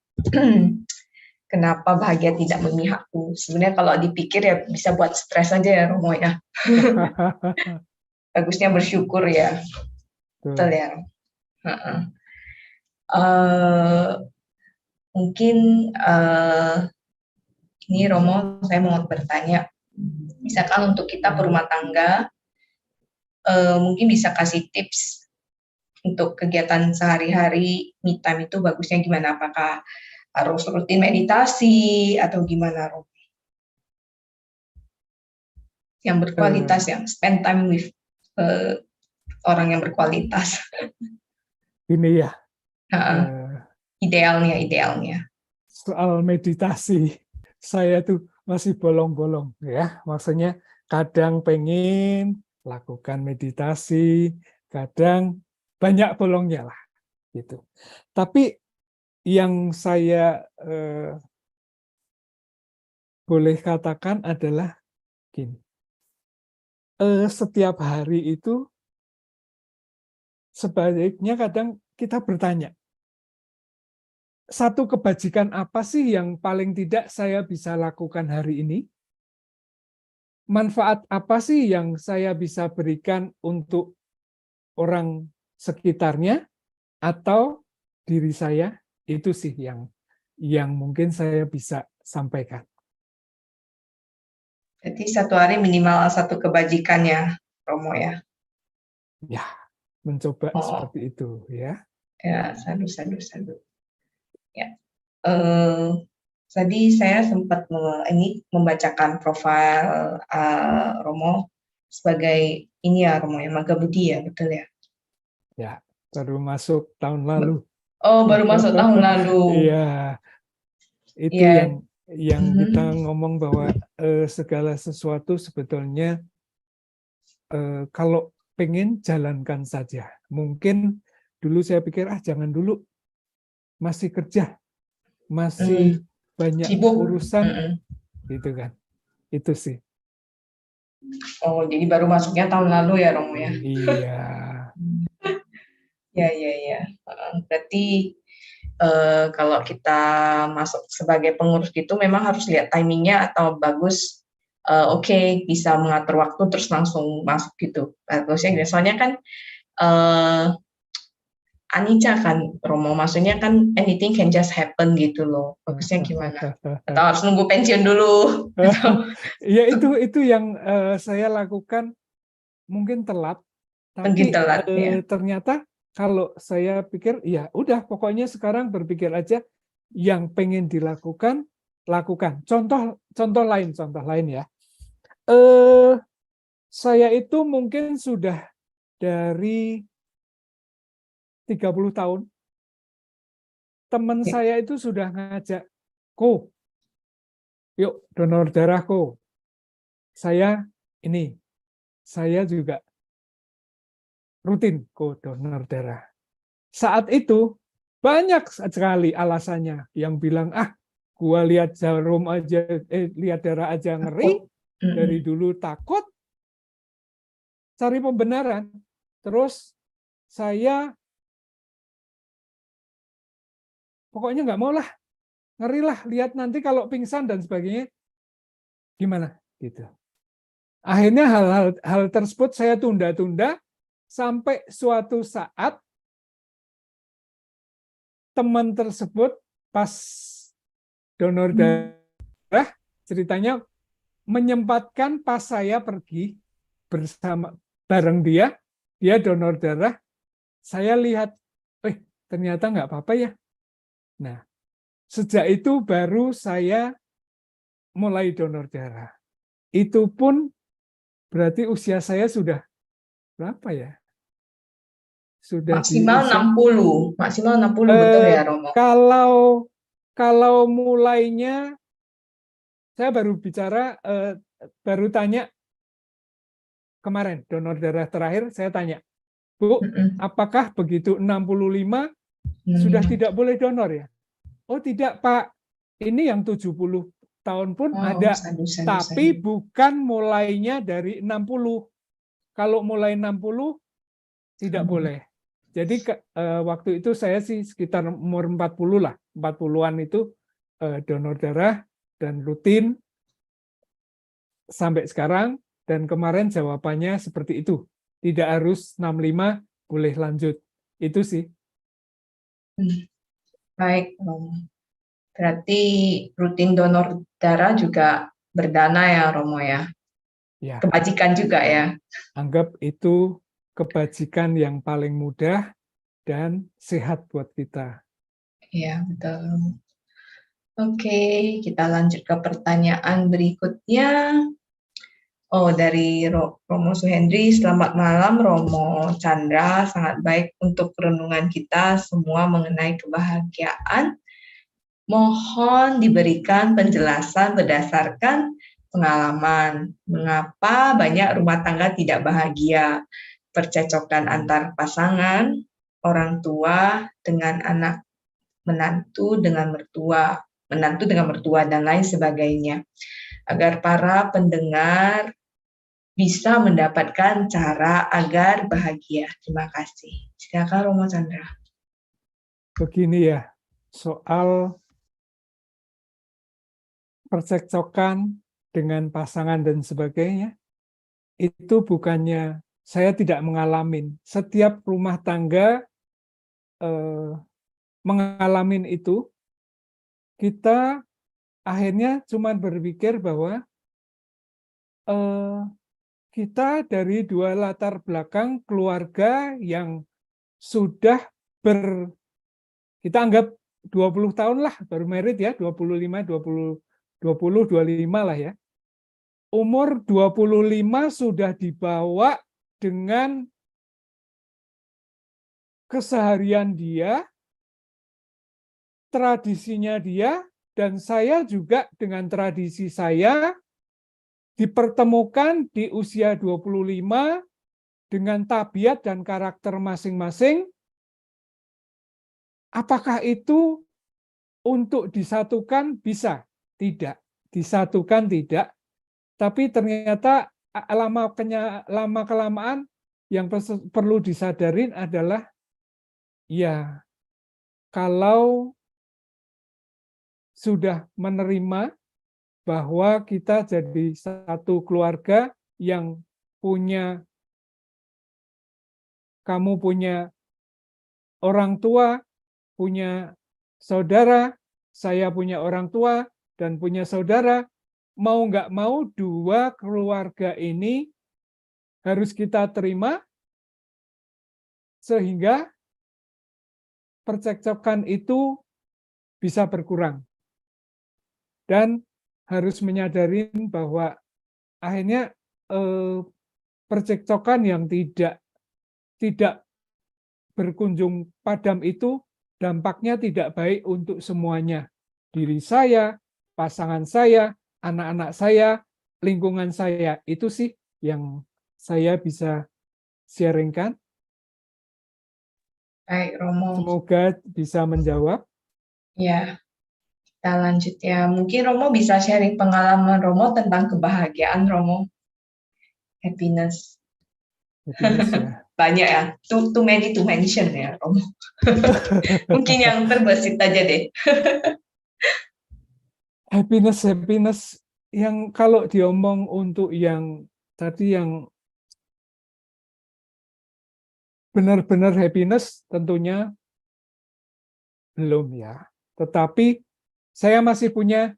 Kenapa bahagia tidak memihakku? Sebenarnya kalau dipikir ya bisa buat stres aja ya, Romo ya. Bagusnya bersyukur ya. Betul ya. Mungkin ini Romo, saya mau bertanya. Misalkan untuk kita berumah tangga, mungkin bisa kasih tips untuk kegiatan sehari-hari, me time itu bagusnya gimana? Apakah harus rutin meditasi atau gimana, Romo? Yang berkualitas, yang spend time with orang yang berkualitas. Ini ya. Idealnya. Soal meditasi, saya tuh masih bolong-bolong ya. Maksudnya kadang pengen lakukan meditasi, kadang banyak bolongnya lah gitu. Tapi yang saya boleh katakan adalah gini. Setiap hari itu sebaiknya kadang kita bertanya, satu kebajikan apa sih yang paling tidak saya bisa lakukan hari ini? Manfaat apa sih yang saya bisa berikan untuk orang sekitarnya atau diri saya? Itu sih yang mungkin saya bisa sampaikan. Jadi satu hari minimal satu kebajikan ya, Romo ya? Ya, mencoba seperti itu ya. Ya, sadu. Ya. Tadi saya sempat membacakan profil Romo sebagai ini ya Romo ya Maga Budi ya, betul ya? Ya, baru masuk tahun lalu. Oh, baru masuk tahun lalu. Iya, itu Iya. yang kita ngomong bahwa segala sesuatu sebetulnya kalau pengen jalankan saja. Mungkin dulu saya pikir jangan dulu, masih kerja, masih banyak Sibuk. urusan, gitu kan. Itu sih. Oh, jadi baru masuknya tahun lalu ya Romo ya? Iya. Ya. Berarti kalau kita masuk sebagai pengurus gitu memang harus lihat timingnya atau bagus. Oke, bisa mengatur waktu terus langsung masuk gitu. Bagusnya soalnya kan Anica kan Romo, maksudnya kan anything can just happen gitu loh. Bagusnya gimana? Atau harus nunggu pensiun dulu? Ya itu yang saya lakukan mungkin telat, tapi telat, ya. ternyata kalau saya pikir ya udah pokoknya sekarang berpikir aja yang pengen dilakukan, lakukan. Contoh lain ya. Saya itu mungkin sudah dari 30 tahun, teman saya itu sudah ngajak, yuk donor darah Saya juga rutin donor darah. Saat itu banyak sekali alasannya yang bilang, gua lihat jarum aja, lihat darah aja ngeri, dari dulu takut, cari pembenaran. Terus saya pokoknya nggak mau lah, ngeri lah, lihat nanti kalau pingsan dan sebagainya, gimana? Gitu. Akhirnya hal tersebut saya tunda-tunda, sampai suatu saat teman tersebut pas donor darah, ceritanya menyempatkan pas saya pergi bareng dia donor darah, saya lihat, ternyata nggak apa-apa ya. Nah, sejak itu baru saya mulai donor darah. Itu pun berarti usia saya sudah berapa ya? Sudah maksimal 60, betul ya Romo? Kalau mulainya, saya baru tanya kemarin donor darah terakhir, saya tanya, Bu, apakah begitu 65 sudah tidak boleh donor ya? Oh tidak Pak, ini yang 70 tahun pun ada, tapi bukan mulainya dari 60. Kalau mulai 60 tidak boleh. Jadi waktu itu saya sih sekitar umur 40 lah, 40-an itu donor darah dan rutin sampai sekarang, dan kemarin jawabannya seperti itu. Tidak harus 65, boleh lanjut. Itu sih. Baik, berarti rutin donor darah juga berdana ya Romo ya? Ya. Kebajikan juga ya? Anggap itu kebajikan yang paling mudah dan sehat buat kita. Iya, betul. Oke, kita lanjut ke pertanyaan berikutnya. Oh, dari Romo Suhendri, selamat malam Romo Chandra, sangat baik untuk renungan kita semua mengenai kebahagiaan. Mohon diberikan penjelasan berdasarkan pengalaman, mengapa banyak rumah tangga tidak bahagia, percecokan antar pasangan, orang tua dengan anak, menantu dengan mertua, dan lain sebagainya. Agar para pendengar bisa mendapatkan cara agar bahagia. Terima kasih. Silakan Romo Chandra. Begini ya, soal percekcokan dengan pasangan dan sebagainya, itu bukannya saya tidak mengalami. Setiap rumah tangga mengalami itu, kita akhirnya cuma berpikir bahwa kita dari dua latar belakang keluarga yang sudah kita anggap 20 tahun lah baru married ya, 25, 25 lah ya. Umur 25 sudah dibawa dengan keseharian dia, tradisinya dia, dan saya juga dengan tradisi saya dipertemukan di usia 25 dengan tabiat dan karakter masing-masing. Apakah itu untuk disatukan? Bisa, tidak. Disatukan tidak. Tapi ternyata lama-kelamaan yang perlu disadarin adalah, ya, kalau sudah menerima bahwa kita jadi satu keluarga yang kamu punya orang tua, punya saudara, saya punya orang tua, dan punya saudara, mau nggak mau dua keluarga ini harus kita terima, sehingga percekcokan itu bisa berkurang. Dan harus menyadari bahwa akhirnya percekcokan yang tidak berkunjung padam itu dampaknya tidak baik untuk semuanya. Diri saya, pasangan saya, anak-anak saya, lingkungan saya. Itu sih yang saya bisa sharingkan. Baik, Romo. Semoga bisa menjawab. Ya, kita lanjut ya. Mungkin Romo bisa sharing pengalaman Romo tentang kebahagiaan Romo. Happiness. Happiness, ya. Banyak ya, too many to mention ya, Romo. Mungkin yang terbesit aja deh. Happiness yang kalau diomong untuk yang tadi yang benar-benar happiness tentunya belum ya. Tetapi saya masih punya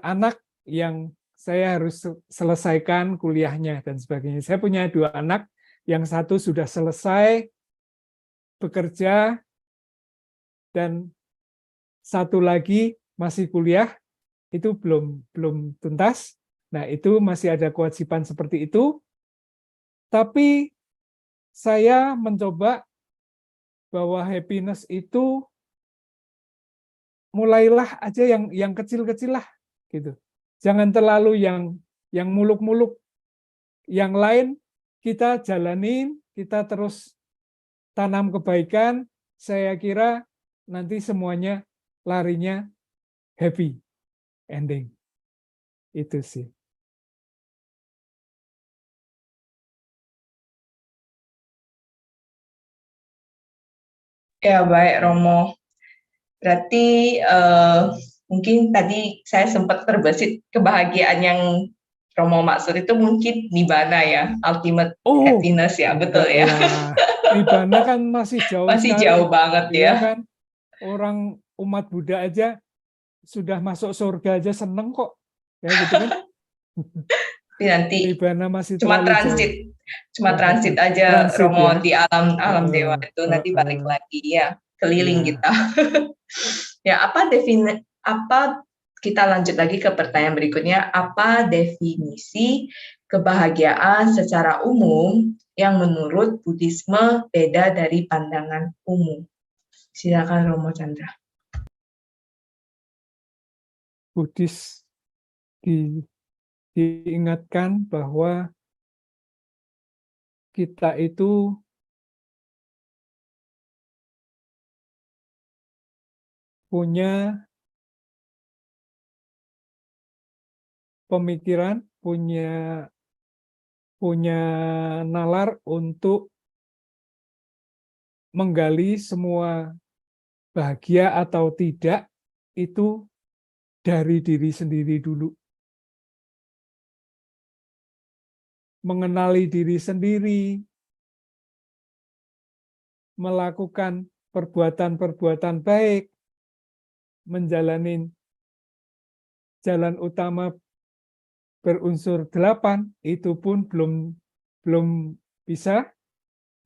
anak yang saya harus selesaikan kuliahnya dan sebagainya. Saya punya 2 anak, yang satu sudah selesai bekerja dan satu lagi masih kuliah, itu belum tuntas. Nah, itu masih ada kewajiban seperti itu. Tapi saya mencoba bahwa happiness itu mulailah aja yang kecil-kecil lah gitu. Jangan terlalu yang muluk-muluk. Yang lain kita jalanin, kita terus tanam kebaikan, saya kira nanti semuanya larinya happy ending. Itu sih. Ya, baik, Romo. Berarti mungkin tadi saya sempat terbesit kebahagiaan yang Romo maksud itu mungkin Nibbana ya, ultimate happiness ya, betul ya. Nibbana kan masih jauh masih sekali. Jauh banget ya. Kan? Orang umat Buddha aja sudah masuk surga aja seneng kok. Ya gitu kan. Nanti Nibbana masih cuma transit. Cuma transit aja Romo ya? Di alam dewa itu nanti balik lagi ya, keliling kita. Ya, apa kita lanjut lagi ke pertanyaan berikutnya, apa definisi kebahagiaan secara umum yang menurut Buddhisme beda dari pandangan umum? Silakan Romo Chandra. Buddhis diingatkan bahwa kita itu punya pemikiran, punya nalar untuk menggali semua bahagia atau tidak itu dari diri sendiri dulu. Mengenali diri sendiri, melakukan perbuatan-perbuatan baik, menjalani jalan utama berunsur 8, itu pun belum bisa,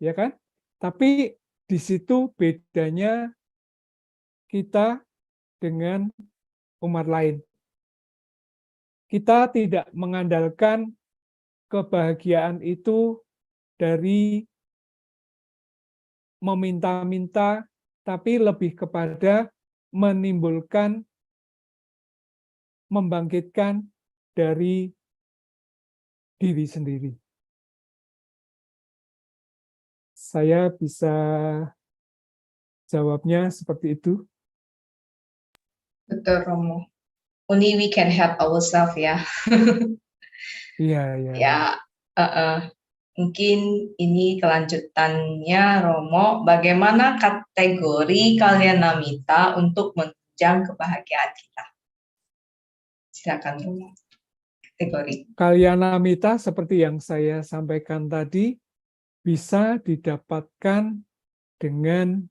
ya kan? Tapi di situ bedanya kita dengan umat lain. Kita tidak mengandalkan kebahagiaan itu dari meminta-minta, tapi lebih kepada menimbulkan, membangkitkan dari diri sendiri. Saya bisa jawabnya seperti itu. Betul, Romo. Only we can help ourselves ya. Iya, iya. Ya, mungkin ini kelanjutannya, Romo. Bagaimana kategori kalian Namita untuk menunjang kebahagiaan kita? Silakan, Romo. Kategori. Kalyanamita seperti yang saya sampaikan tadi, bisa didapatkan dengan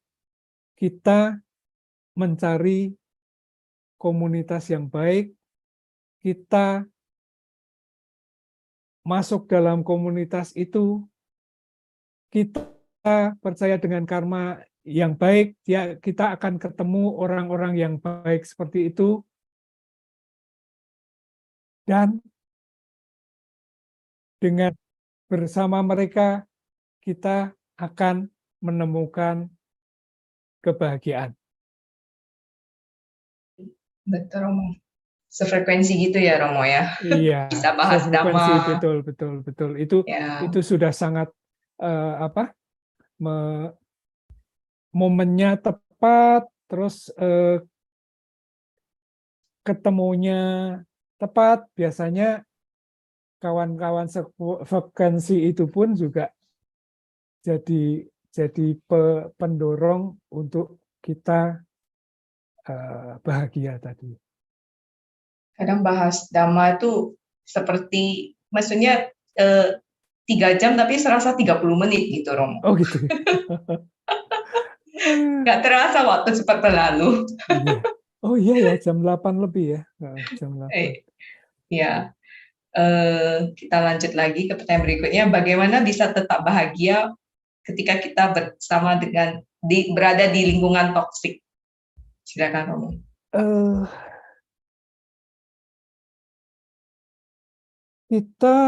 kita mencari komunitas yang baik, kita masuk dalam komunitas itu, kita percaya dengan karma yang baik, ya kita akan ketemu orang-orang yang baik seperti itu, dan dengan bersama mereka kita akan menemukan kebahagiaan. Betul, Romo. Sefrekuensi gitu ya, Romo ya. Iya, Bisa bahas sefrekuensi, dhamma. betul. Ya, Itu sudah sangat momennya tepat, terus ketemunya tepat. Biasanya kawan-kawan frekuensi itu pun juga jadi pendorong untuk kita bahagia tadi. kadang bahas dhamma itu seperti, maksudnya 3 jam tapi serasa 30 menit gitu, Romo. Oh gitu. Nggak terasa waktu cepat berlalu. Iya. Oh iya ya, jam 8 lebih ya. Jam 8. Ya, kita lanjut lagi ke pertanyaan berikutnya. Bagaimana bisa tetap bahagia ketika kita bersama dengan berada di lingkungan toksik? Silakan, Romo. Kita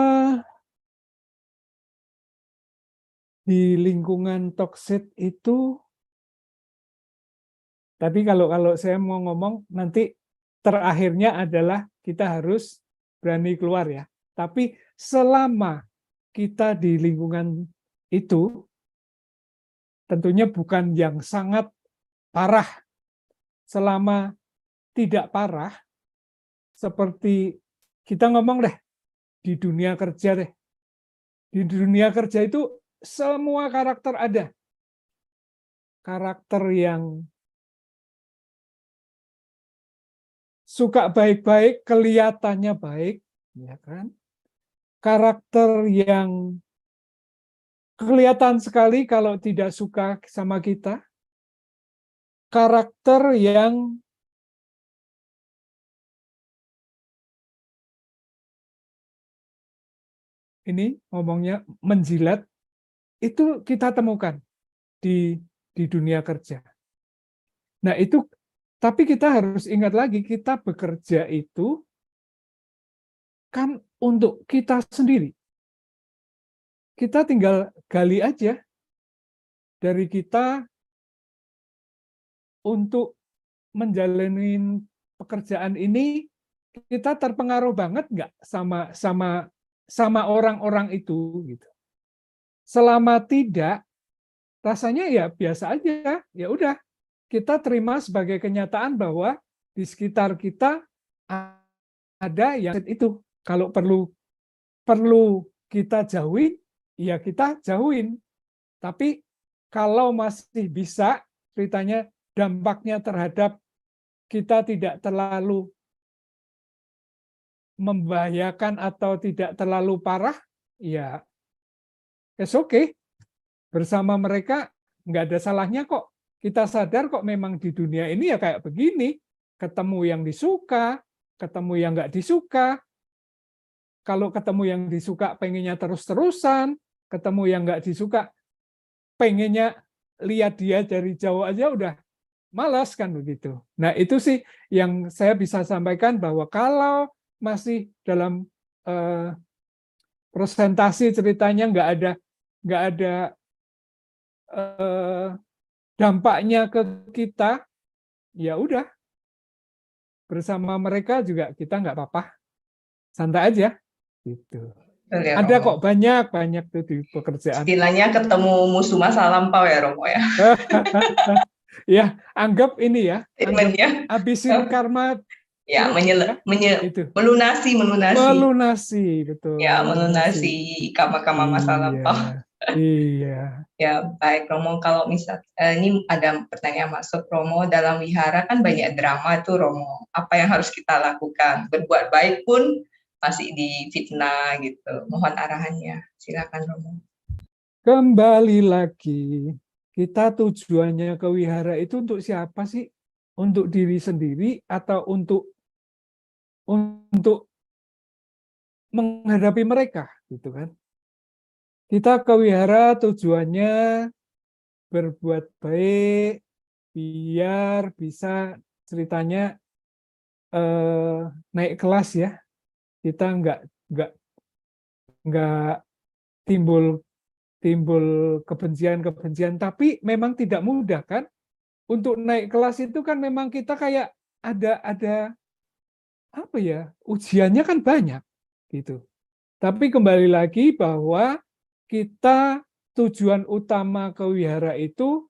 di lingkungan toksik itu, tapi kalau saya mau ngomong nanti terakhirnya adalah kita harus berani keluar ya. Tapi selama kita di lingkungan itu, tentunya bukan yang sangat parah. Selama tidak parah, seperti kita ngomong deh, di dunia kerja deh. Di dunia kerja itu semua karakter ada. Karakter yang suka baik-baik, kelihatannya baik, ya kan? Karakter yang kelihatan sekali kalau tidak suka sama kita. Karakter yang ini ngomongnya menjilat, itu kita temukan di dunia kerja. Nah itu, tapi kita harus ingat lagi, kita bekerja itu kan untuk kita sendiri. Kita tinggal gali aja dari kita untuk menjalani pekerjaan ini, kita terpengaruh banget nggak sama orang-orang itu gitu. Selama tidak, rasanya ya biasa aja, ya udah kita terima sebagai kenyataan bahwa di sekitar kita ada yang itu. Kalau perlu kita jauhin, ya kita jauhin. Tapi kalau masih bisa, ceritanya dampaknya terhadap kita tidak terlalu membahayakan atau tidak terlalu parah, ya it's okay. Bersama mereka nggak ada salahnya kok. Kita sadar kok memang di dunia ini ya kayak begini. Ketemu yang disuka, ketemu yang nggak disuka. Kalau ketemu yang disuka pengennya terus-terusan, ketemu yang nggak disuka pengennya lihat dia dari jauh aja udah malas kan begitu. Nah, itu sih yang saya bisa sampaikan, bahwa kalau masih dalam presentasi ceritanya nggak ada dampaknya ke kita, ya udah, bersama mereka juga kita nggak apa-apa, santai aja gitu. Betul ya, Ada Romo. kok banyak tuh di pekerjaan. Istilahnya ketemu musuh masa lampau ya, Romo ya. Ya, anggap ini ya, anggap Statementnya. habisin karma Ya, buruk ya, itu. melunasi. Melunasi, betul, Ya, melunasi. melunasi karma-karma masa Iya, lampau. iya. Ya, baik Romo. Kalau misal ini ada pertanyaan masuk, Romo, dalam wihara kan banyak drama tuh, Romo. Apa yang harus kita lakukan? Berbuat baik pun masih difitnah gitu. Mohon arahannya. Silakan, Romo. Kembali lagi, kita tujuannya ke wihara itu untuk siapa sih? Untuk diri sendiri atau untuk menghadapi mereka, gitu kan? Kita ke wihara tujuannya berbuat baik, biar bisa ceritanya naik kelas ya. Kita nggak timbul kebencian, tapi memang tidak mudah kan. Untuk naik kelas itu kan memang kita kayak ada apa ya, ujiannya kan banyak gitu. Tapi kembali lagi bahwa kita tujuan utama ke wihara itu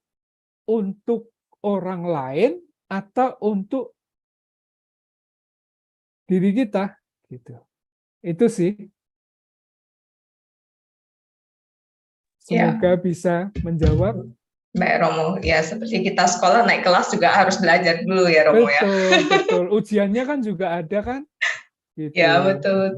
untuk orang lain atau untuk diri kita gitu. Itu sih. Ya, Semoga bisa menjawab. baik Romo. Ya, seperti kita sekolah naik kelas juga harus belajar dulu ya, Romo ya. Betul. Ujiannya kan juga ada kan? Gitu. Ya, betul.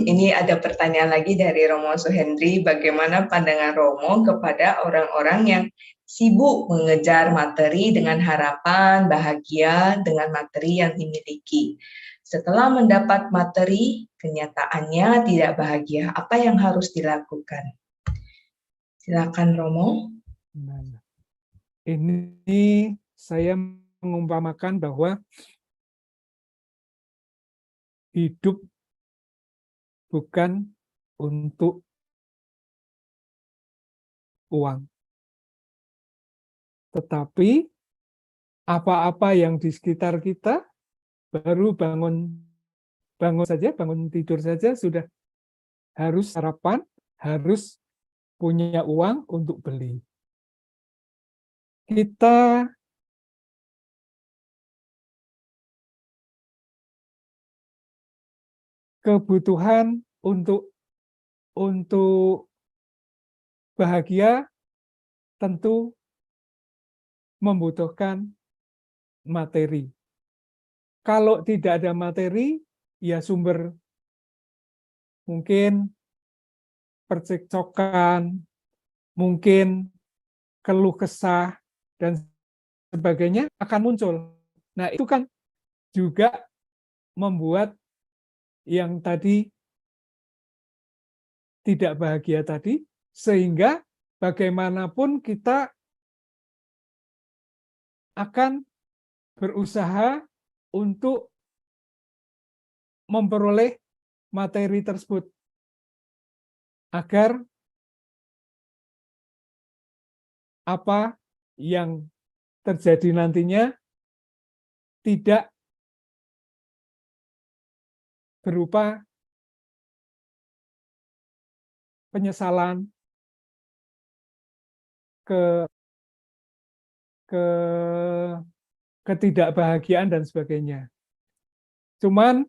Ini ada pertanyaan lagi dari Romo Suhendri, bagaimana pandangan Romo kepada orang-orang yang sibuk mengejar materi dengan harapan bahagia dengan materi yang dimiliki. Setelah mendapat materi, kenyataannya tidak bahagia. Apa yang harus dilakukan? Silakan Romo. Nah, ini saya mengumpamakan bahwa hidup bukan untuk uang. Tetapi apa-apa yang di sekitar kita, baru bangun tidur saja sudah harus harapan, harus punya uang untuk beli. Kita kebutuhan untuk bahagia tentu membutuhkan materi. Kalau tidak ada materi, ya sumber mungkin percekcokan, mungkin keluh kesah, dan sebagainya akan muncul. Nah, itu kan juga membuat yang tadi tidak bahagia tadi, sehingga bagaimanapun kita akan berusaha untuk memperoleh materi tersebut agar apa yang terjadi nantinya tidak berupa penyesalan, ketidakbahagiaan dan sebagainya. Cuman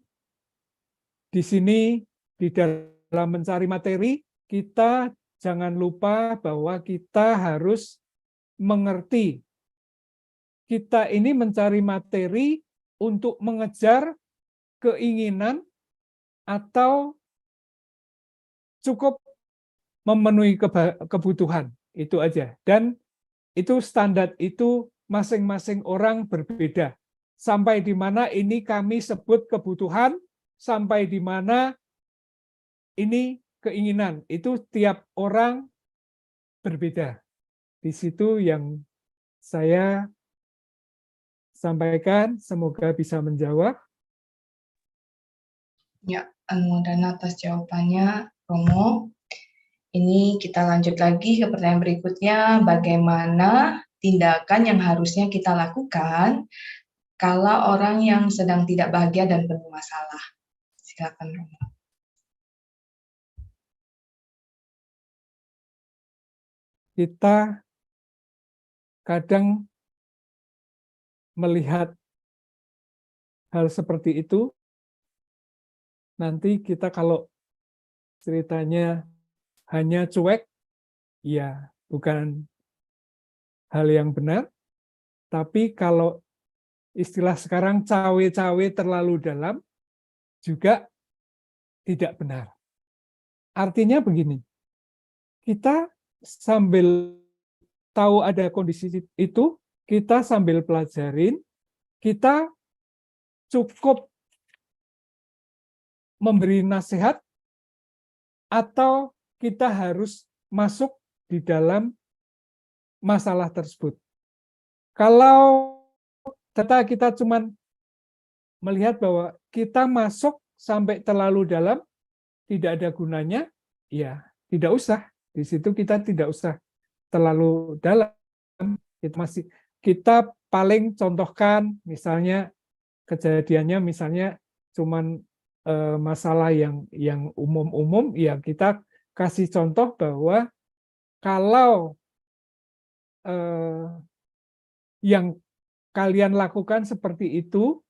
di sini di dalam mencari materi, kita jangan lupa bahwa kita harus mengerti. Kita ini mencari materi untuk mengejar keinginan atau cukup memenuhi kebutuhan. Itu aja. Dan itu standar itu masing-masing orang berbeda. Sampai di mana ini kami sebut kebutuhan, sampai di mana ini keinginan. Itu tiap orang berbeda. Di situ yang saya sampaikan, semoga bisa menjawab. Ya, Anumodana atas jawabannya, Romo. Ini kita lanjut lagi ke pertanyaan berikutnya, bagaimana tindakan yang harusnya kita lakukan kalau orang yang sedang tidak bahagia dan penuh masalah? Silakan, Romo. Kita kadang melihat hal seperti itu, nanti kita kalau ceritanya hanya cuek, ya bukan hal yang benar. Tapi kalau istilah sekarang cawe-cawe terlalu dalam, juga tidak benar. Artinya begini, kita sambil tahu ada kondisi itu, kita sambil pelajarin, kita cukup memberi nasihat, atau kita harus masuk di dalam masalah tersebut. Kalau kita cuma melihat bahwa kita masuk sampai terlalu dalam, tidak ada gunanya, ya tidak usah. Di situ kita tidak usah terlalu dalam. Kita paling contohkan, misalnya kejadiannya misalnya cuman masalah yang umum-umum, ya kita kasih contoh bahwa kalau yang kalian lakukan seperti itu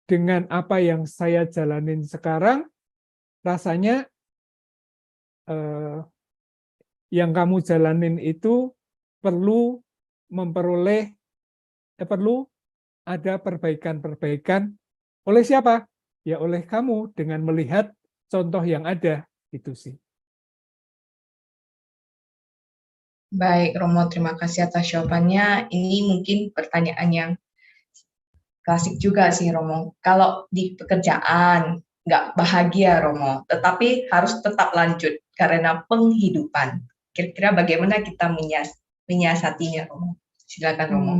dengan apa yang saya jalanin sekarang, rasanya yang kamu jalanin itu perlu perlu ada perbaikan-perbaikan. Oleh siapa? Ya oleh kamu, dengan melihat contoh yang ada, itu sih. Baik, Romo, terima kasih atas jawabannya. Ini mungkin pertanyaan yang klasik juga sih, Romo. Kalau di pekerjaan nggak bahagia, Romo, tetapi harus tetap lanjut karena penghidupan. Kira-kira bagaimana kita menyiasatinya, Romo? Silakan, Romo.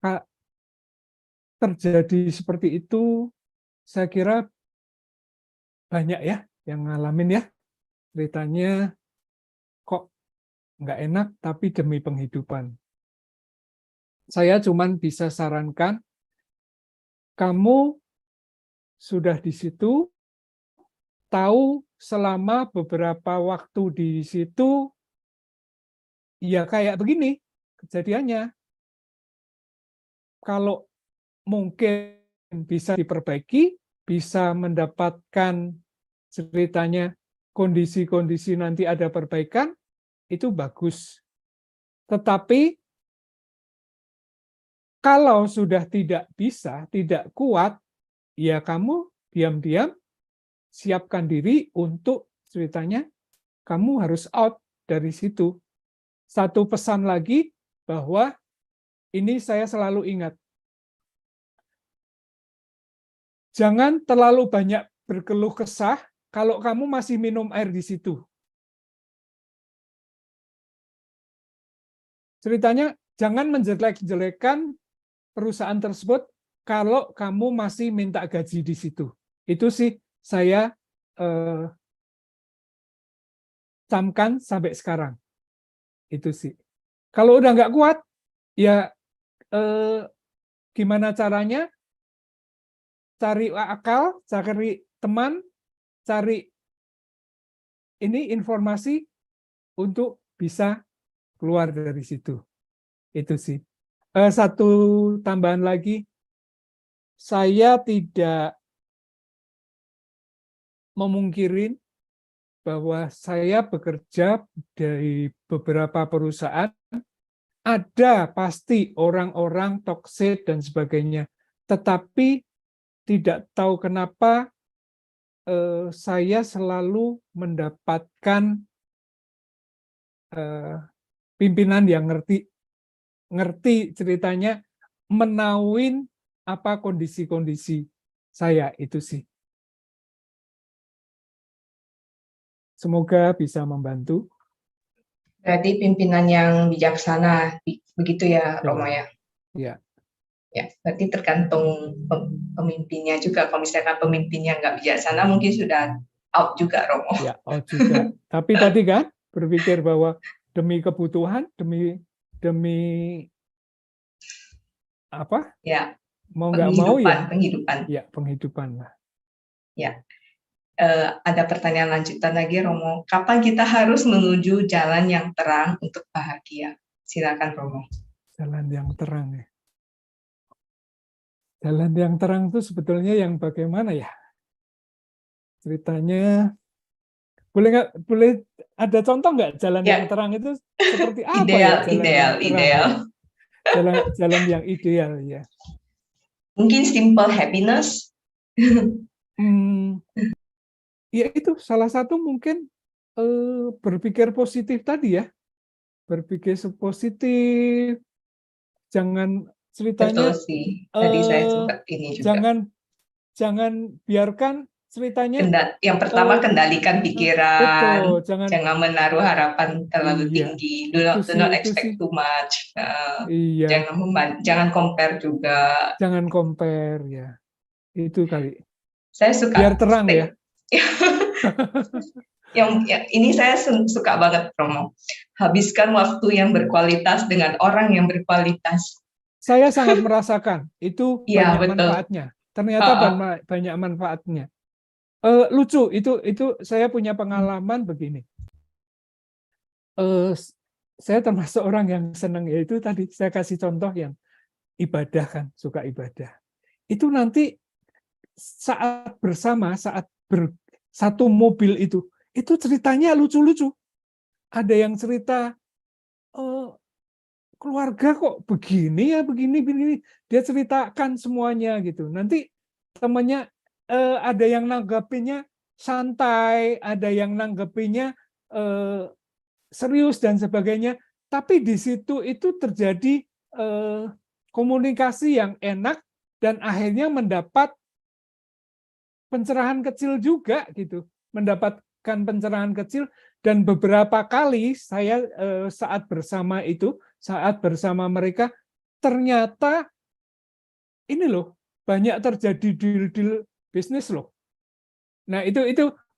Kak, terjadi seperti itu, saya kira banyak ya yang ngalamin ya. Ceritanya kok nggak enak, tapi demi penghidupan. Saya cuman bisa sarankan, kamu sudah di situ, tahu selama beberapa waktu di situ, ya kayak begini kejadiannya. Kalau mungkin bisa diperbaiki, bisa mendapatkan ceritanya kondisi-kondisi nanti ada perbaikan, itu bagus. Tetapi kalau sudah tidak bisa, tidak kuat, ya kamu diam-diam siapkan diri untuk ceritanya kamu harus out dari situ. Satu pesan lagi bahwa ini saya selalu ingat. Jangan terlalu banyak berkeluh kesah kalau kamu masih minum air di situ. Ceritanya jangan menjelek-jelekan perusahaan tersebut kalau kamu masih minta gaji di situ. Itu sih saya camkan sampai sekarang. Itu sih. Kalau udah nggak kuat, ya gimana caranya? Cari akal, cari teman, cari ini informasi untuk bisa keluar dari situ. Itu sih. Satu tambahan lagi, saya tidak memungkirin bahwa saya bekerja dari beberapa perusahaan, ada pasti orang-orang toksik dan sebagainya. Tetapi tidak tahu kenapa saya selalu mendapatkan pimpinan yang ngerti ceritanya, menauin apa kondisi-kondisi saya, itu sih. Semoga bisa membantu. Berarti pimpinan yang bijaksana, begitu ya Romo ya? Ya. Ya, berarti tergantung pemimpinnya juga. Kalau misalkan pemimpinnya nggak bijaksana, mungkin sudah out juga Romo. Ya, oh juga. Tapi tadi kan berpikir bahwa demi kebutuhan, demi apa? Ya, Mau nggak mau ya, penghidupan. ya penghidupan lah. Ya, ada pertanyaan lanjutan lagi Romo. Kapan kita harus menuju jalan yang terang untuk bahagia? Silakan Romo. Jalan yang terang ya. Jalan yang terang itu sebetulnya yang bagaimana ya? Ceritanya boleh ada contoh nggak jalan Ya, yang terang itu seperti apa ideal, ya jalan ideal, yang terang ideal. Ya? Jalan yang ideal ya. Mungkin simple happiness. Ya itu salah satu mungkin berpikir positif tadi ya. Berpikir positif, jangan ceritanya Betul sih. Tadi saya suka ini juga. jangan biarkan ceritanya Yang pertama kendalikan pikiran, betul, jangan jangan menaruh harapan terlalu iya tinggi, itu do sih not expect too much, iya jangan compare juga. jangan compare ya itu kali Saya biar suka terang ya. yang ini saya suka banget Romo. Habiskan waktu yang berkualitas dengan orang yang berkualitas. Saya sangat merasakan itu Iya banyak betul. manfaatnya. Ternyata banyak manfaatnya. Lucu itu saya punya pengalaman begini. Saya termasuk orang yang senang yaitu tadi saya kasih contoh yang ibadah kan suka ibadah. Itu nanti saat bersama saat satu mobil itu ceritanya lucu-lucu. Ada yang cerita keluarga kok begini ya begini dia ceritakan semuanya gitu. Nanti temannya ada yang nanggapinnya santai, ada yang nanggapinnya serius dan sebagainya. Tapi di situ itu terjadi komunikasi yang enak dan akhirnya mendapat pencerahan kecil juga gitu, mendapatkan pencerahan kecil dan beberapa kali saya saat bersama mereka ternyata ini loh banyak terjadi deal-deal bisnis loh. Nah itu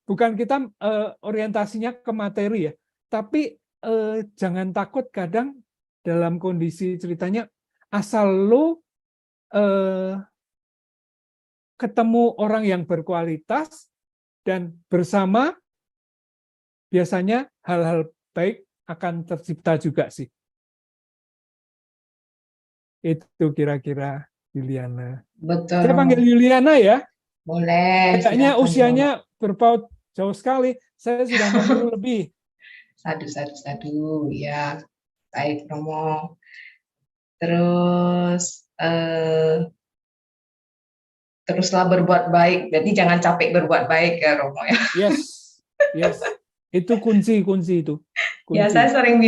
bukan kita orientasinya ke materi ya, tapi jangan takut kadang dalam kondisi ceritanya asal lo ketemu orang yang berkualitas dan bersama biasanya hal-hal baik akan tercipta juga sih. Itu kira-kira Yuliana. Betul Saya Romo. panggil Yuliana ya. Boleh. Kayaknya Silakan, usianya Romo. berpaut jauh sekali. Saya sudah 60 lebih. Sadu. Ya, baik Romo. Terus teruslah berbuat baik. Jadi jangan capek berbuat baik ya Romo ya. Yes. Itu kunci itu. Ya, saya sering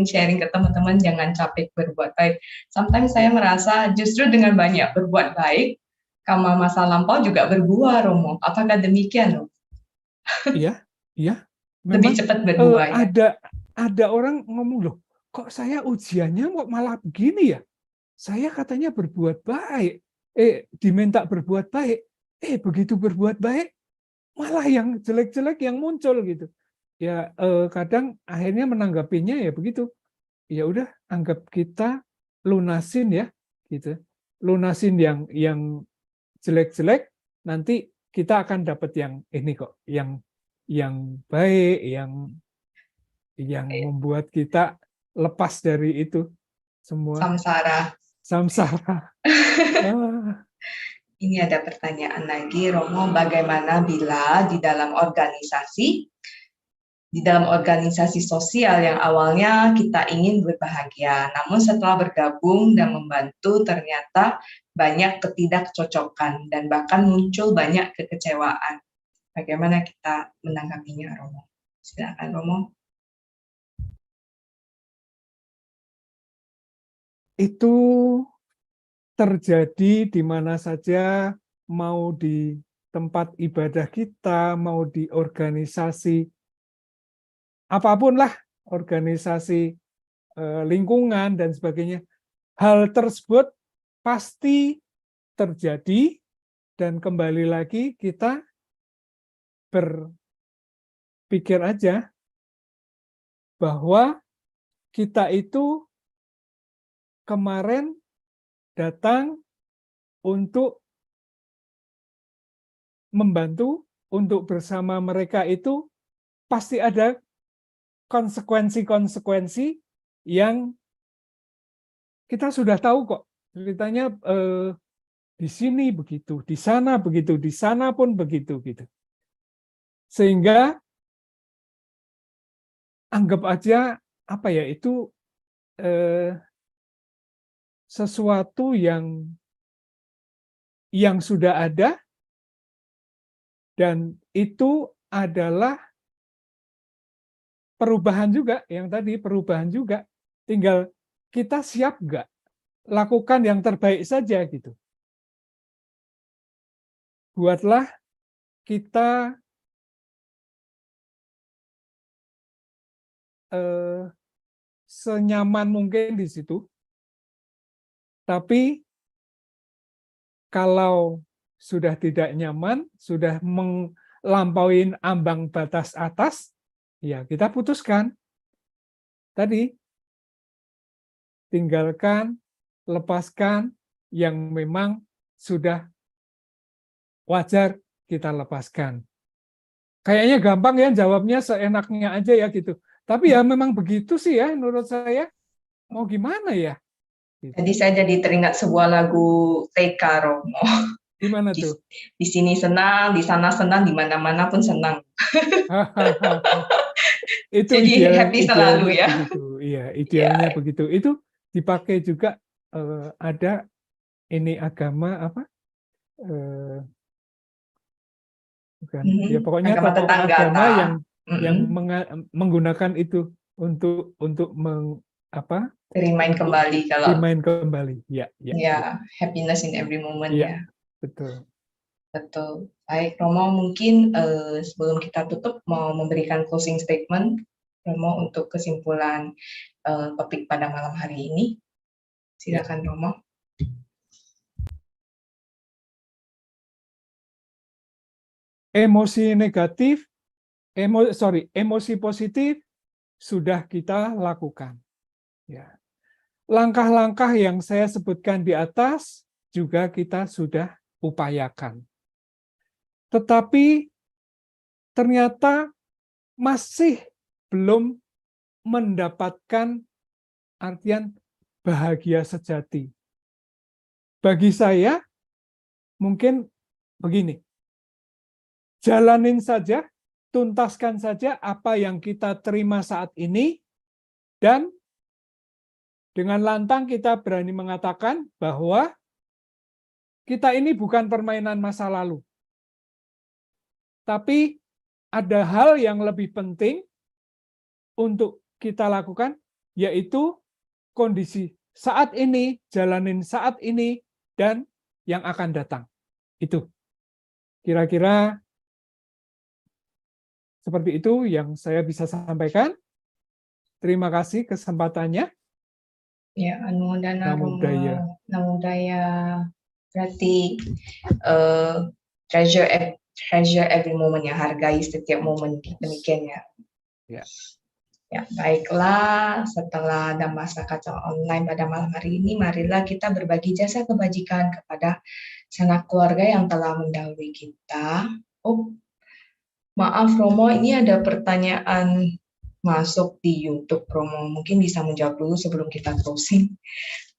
sharing ke teman-teman jangan capek berbuat baik. Sometimes saya merasa justru dengan banyak berbuat baik, karma masa lampau juga berbuah, Romo. Apakah demikian, Romo? Iya. Lebih Memang cepat berbuah ya. ada orang ngomong loh, kok saya ujiannya kok malah begini ya? Saya katanya berbuat baik, diminta berbuat baik, begitu berbuat baik malah yang jelek-jelek yang muncul gitu. Ya kadang akhirnya menanggapinya ya begitu. Ya udah anggap kita lunasin ya gitu. Lunasin yang jelek-jelek nanti kita akan dapat yang ini kok, yang baik, yang membuat kita lepas dari itu semua samsara. Ini ada pertanyaan lagi, Romo, bagaimana bila di dalam organisasi sosial yang awalnya kita ingin berbahagia, namun setelah bergabung dan membantu ternyata banyak ketidakcocokan dan bahkan muncul banyak kekecewaan. Bagaimana kita menanggapinya, Romo? Silakan, Romo. Itu terjadi di mana saja, mau di tempat ibadah kita, mau di organisasi, apapun lah organisasi lingkungan dan sebagainya. Hal tersebut pasti terjadi dan kembali lagi kita berpikir aja bahwa kita itu kemarin datang untuk membantu, untuk bersama mereka itu pasti ada konsekuensi-konsekuensi yang kita sudah tahu kok. Ceritanya di sini begitu, di sana begitu, di sana pun begitu gitu. Sehingga anggap aja apa ya itu sesuatu yang sudah ada dan itu adalah perubahan juga, yang tadi perubahan juga. Tinggal kita siap nggak lakukan yang terbaik saja gitu. Buatlah kita senyaman mungkin di situ. Tapi kalau sudah tidak nyaman, sudah melampaui ambang batas atas, ya kita putuskan. Tadi, tinggalkan, lepaskan yang memang sudah wajar kita lepaskan. Kayaknya gampang ya jawabnya, seenaknya aja ya gitu. Tapi ya memang begitu sih ya menurut saya. Mau gimana ya? Jadi saya jadi teringat sebuah lagu TK, Romo. Gimana tuh? Di sini senang, di sana senang, di mana-mana pun senang. Itu jadi happy selalu ya. Begitu. Iya, idealnya Ya. begitu. Itu dipakai juga ada ini agama apa? Bukan. Ya pokoknya agama tokoh tetangga agama yang menggunakan itu untuk remind kembali kalau remind kembali. Ya. Happiness in every moment ya. Betul. Betul. Baik, Romo, mungkin sebelum kita tutup mau memberikan closing statement, Romo, untuk kesimpulan topik pada malam hari ini. Silakan, Romo. Emosi negatif, emosi positif sudah kita lakukan. Ya. Langkah-langkah yang saya sebutkan di atas juga kita sudah upayakan. Tetapi ternyata masih belum mendapatkan artian bahagia sejati. Bagi saya, mungkin begini, jalanin saja, tuntaskan saja apa yang kita terima saat ini, dan dengan lantang kita berani mengatakan bahwa kita ini bukan permainan masa lalu. Tapi ada hal yang lebih penting untuk kita lakukan, yaitu kondisi saat ini, jalanin saat ini, dan yang akan datang. Itu. Kira-kira seperti itu yang saya bisa sampaikan. Terima kasih kesempatannya. Ya, Anumodana Namo Buddhaya. Namo Buddhaya. Berarti treasure every moment ya, hargai setiap momen, demikian ya. Ya, baiklah, setelah Dhammasaka Kacau Online pada malam hari ini, marilah kita berbagi jasa kebajikan kepada sanak keluarga yang telah mendahului kita. Oh, maaf Romo, ini ada pertanyaan masuk di YouTube, Romo. Mungkin bisa menjawab dulu sebelum kita closing.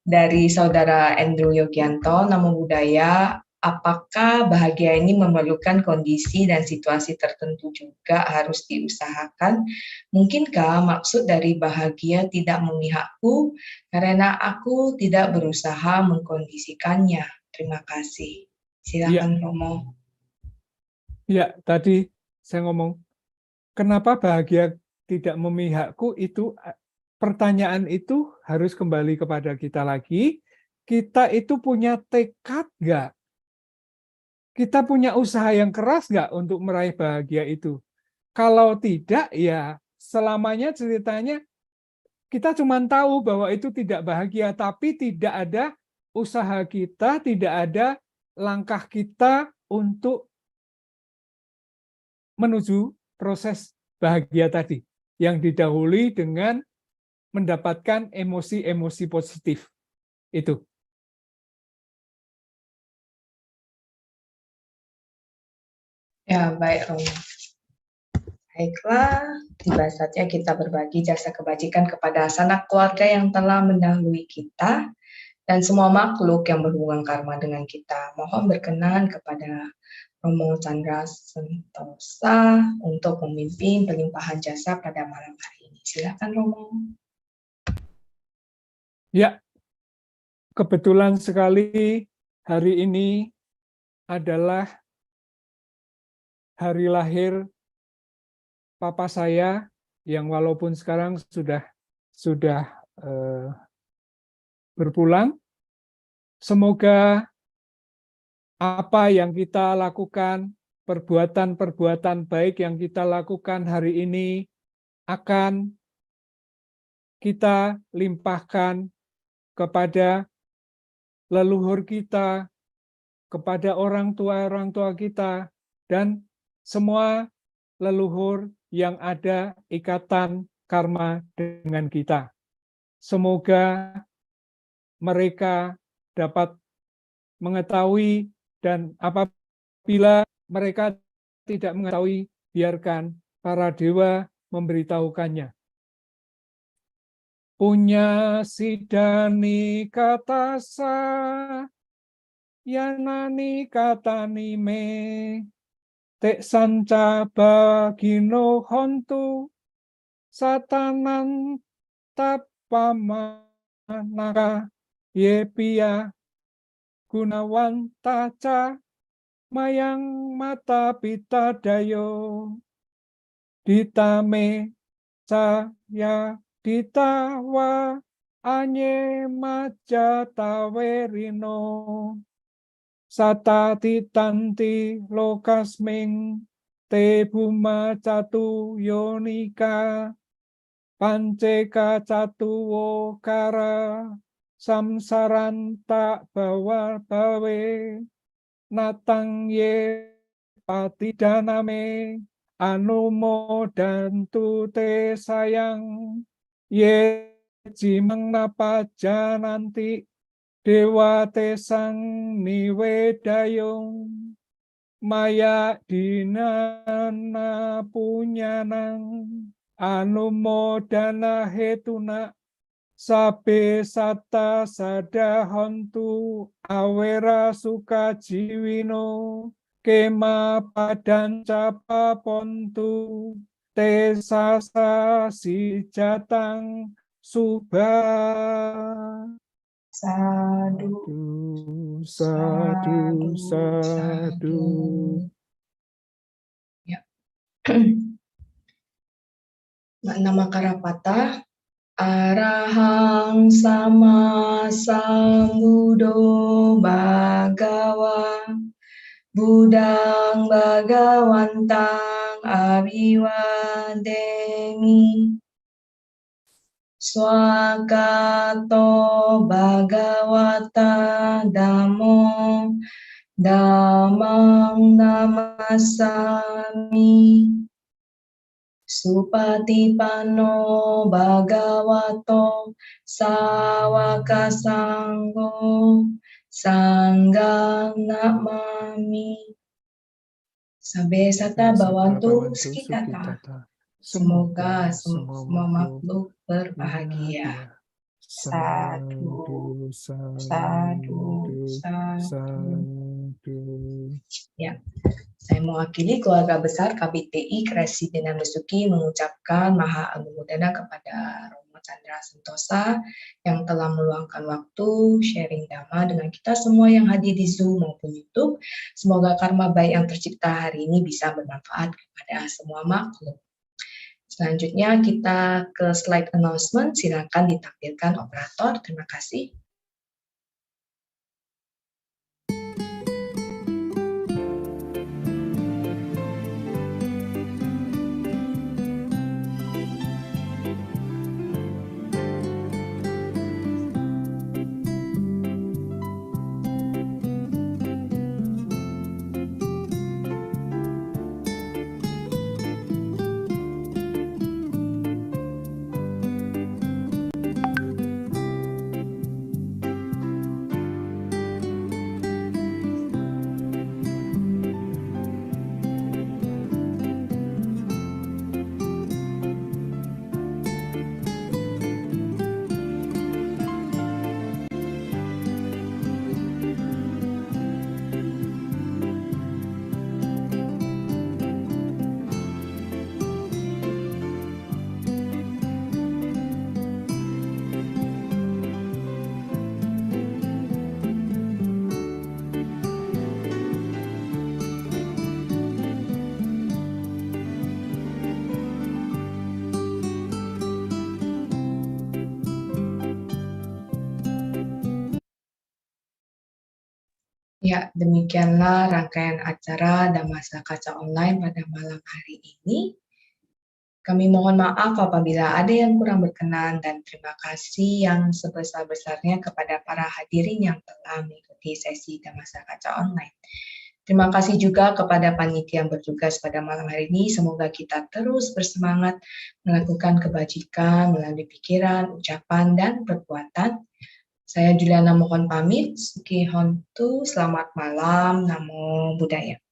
Dari saudara Andrew Yogianto, Namo Buddhaya, apakah bahagia ini memerlukan kondisi dan situasi tertentu juga harus diusahakan? Mungkinkah maksud dari bahagia tidak memihakku karena aku tidak berusaha mengkondisikannya? Terima kasih. Silakan Romo. Ya, tadi saya ngomong, kenapa bahagia tidak memihakku, itu pertanyaan itu harus kembali kepada kita lagi. Kita itu punya tekad nggak? Kita punya usaha yang keras nggak untuk meraih bahagia itu? Kalau tidak, ya selamanya ceritanya kita cuma tahu bahwa itu tidak bahagia, tapi tidak ada usaha kita, tidak ada langkah kita untuk menuju proses bahagia tadi, yang didahului dengan mendapatkan emosi-emosi positif. Itu. Ya, baik Romo. Baiklah, tiba saatnya kita berbagi jasa kebajikan kepada sanak keluarga yang telah mendahului kita dan semua makhluk yang berhubungan karma dengan kita. Mohon berkenan kepada Romo Chandra Sentosa untuk memimpin pelimpahan jasa pada malam hari ini. Silakan Romo. Ya, kebetulan sekali hari ini adalah hari lahir papa saya yang walaupun sekarang sudah berpulang. Semoga apa yang kita lakukan, perbuatan-perbuatan baik yang kita lakukan hari ini akan kita limpahkan kepada leluhur kita, kepada orang tua kita, dan semua leluhur yang ada ikatan karma dengan kita. Semoga mereka dapat mengetahui, dan apabila mereka tidak mengetahui, biarkan para dewa memberitahukannya. Punya sidani katasa, yanani katani me, tek sanca bagino hontu, satanan tapamanaka yepia gunawan taca mayang mata pita dayo ditame saya ditawa anye majatawerino sata titanti lokasming te buma catu yonika panceka catu wokara samsaran tak bawa bawe natang ye patidaname anumo dantu te sayang ye jimang napa jananti dewa te sang niwedayong maya dinana punyanang anumo dana hetuna sabe sata sada hontu awera suka jiwino kema padan capa pontu te sasa si jatang subah. Sadu, Sadu, sadu. Ya. Nama Karapata, Arahang sama sambudo bagawa, budang bagawantang abiwademi, swakato bagawata damo, damang namasami, supatipano bhagavato sawaka sanggo sanggam namami. Sabe sata bawantu skitata. Semoga semua makhluk berbahagia. Sadu, sadu, sadu. Ya. Saya mewakili keluarga besar KBTI Kresidenan Besuki mengucapkan Maha Anumodana kepada Romo Chandra Sentosa yang telah meluangkan waktu sharing dhamma dengan kita semua yang hadir di Zoom maupun YouTube. Semoga karma baik yang tercipta hari ini bisa bermanfaat kepada semua makhluk. Selanjutnya kita ke slide announcement. Silakan ditampilkan operator. Terima kasih. Ya, demikianlah rangkaian acara Damasa Kaca Online pada malam hari ini. Kami mohon maaf apabila ada yang kurang berkenan dan terima kasih yang sebesar-besarnya kepada para hadirin yang telah mengikuti sesi Damasa Kaca Online. Terima kasih juga kepada panitia yang bertugas pada malam hari ini. Semoga kita terus bersemangat melakukan kebajikan melalui pikiran, ucapan, dan perbuatan. Saya Juliana mohon pamit. Suki Hontu, selamat malam, Namo Buddhaya.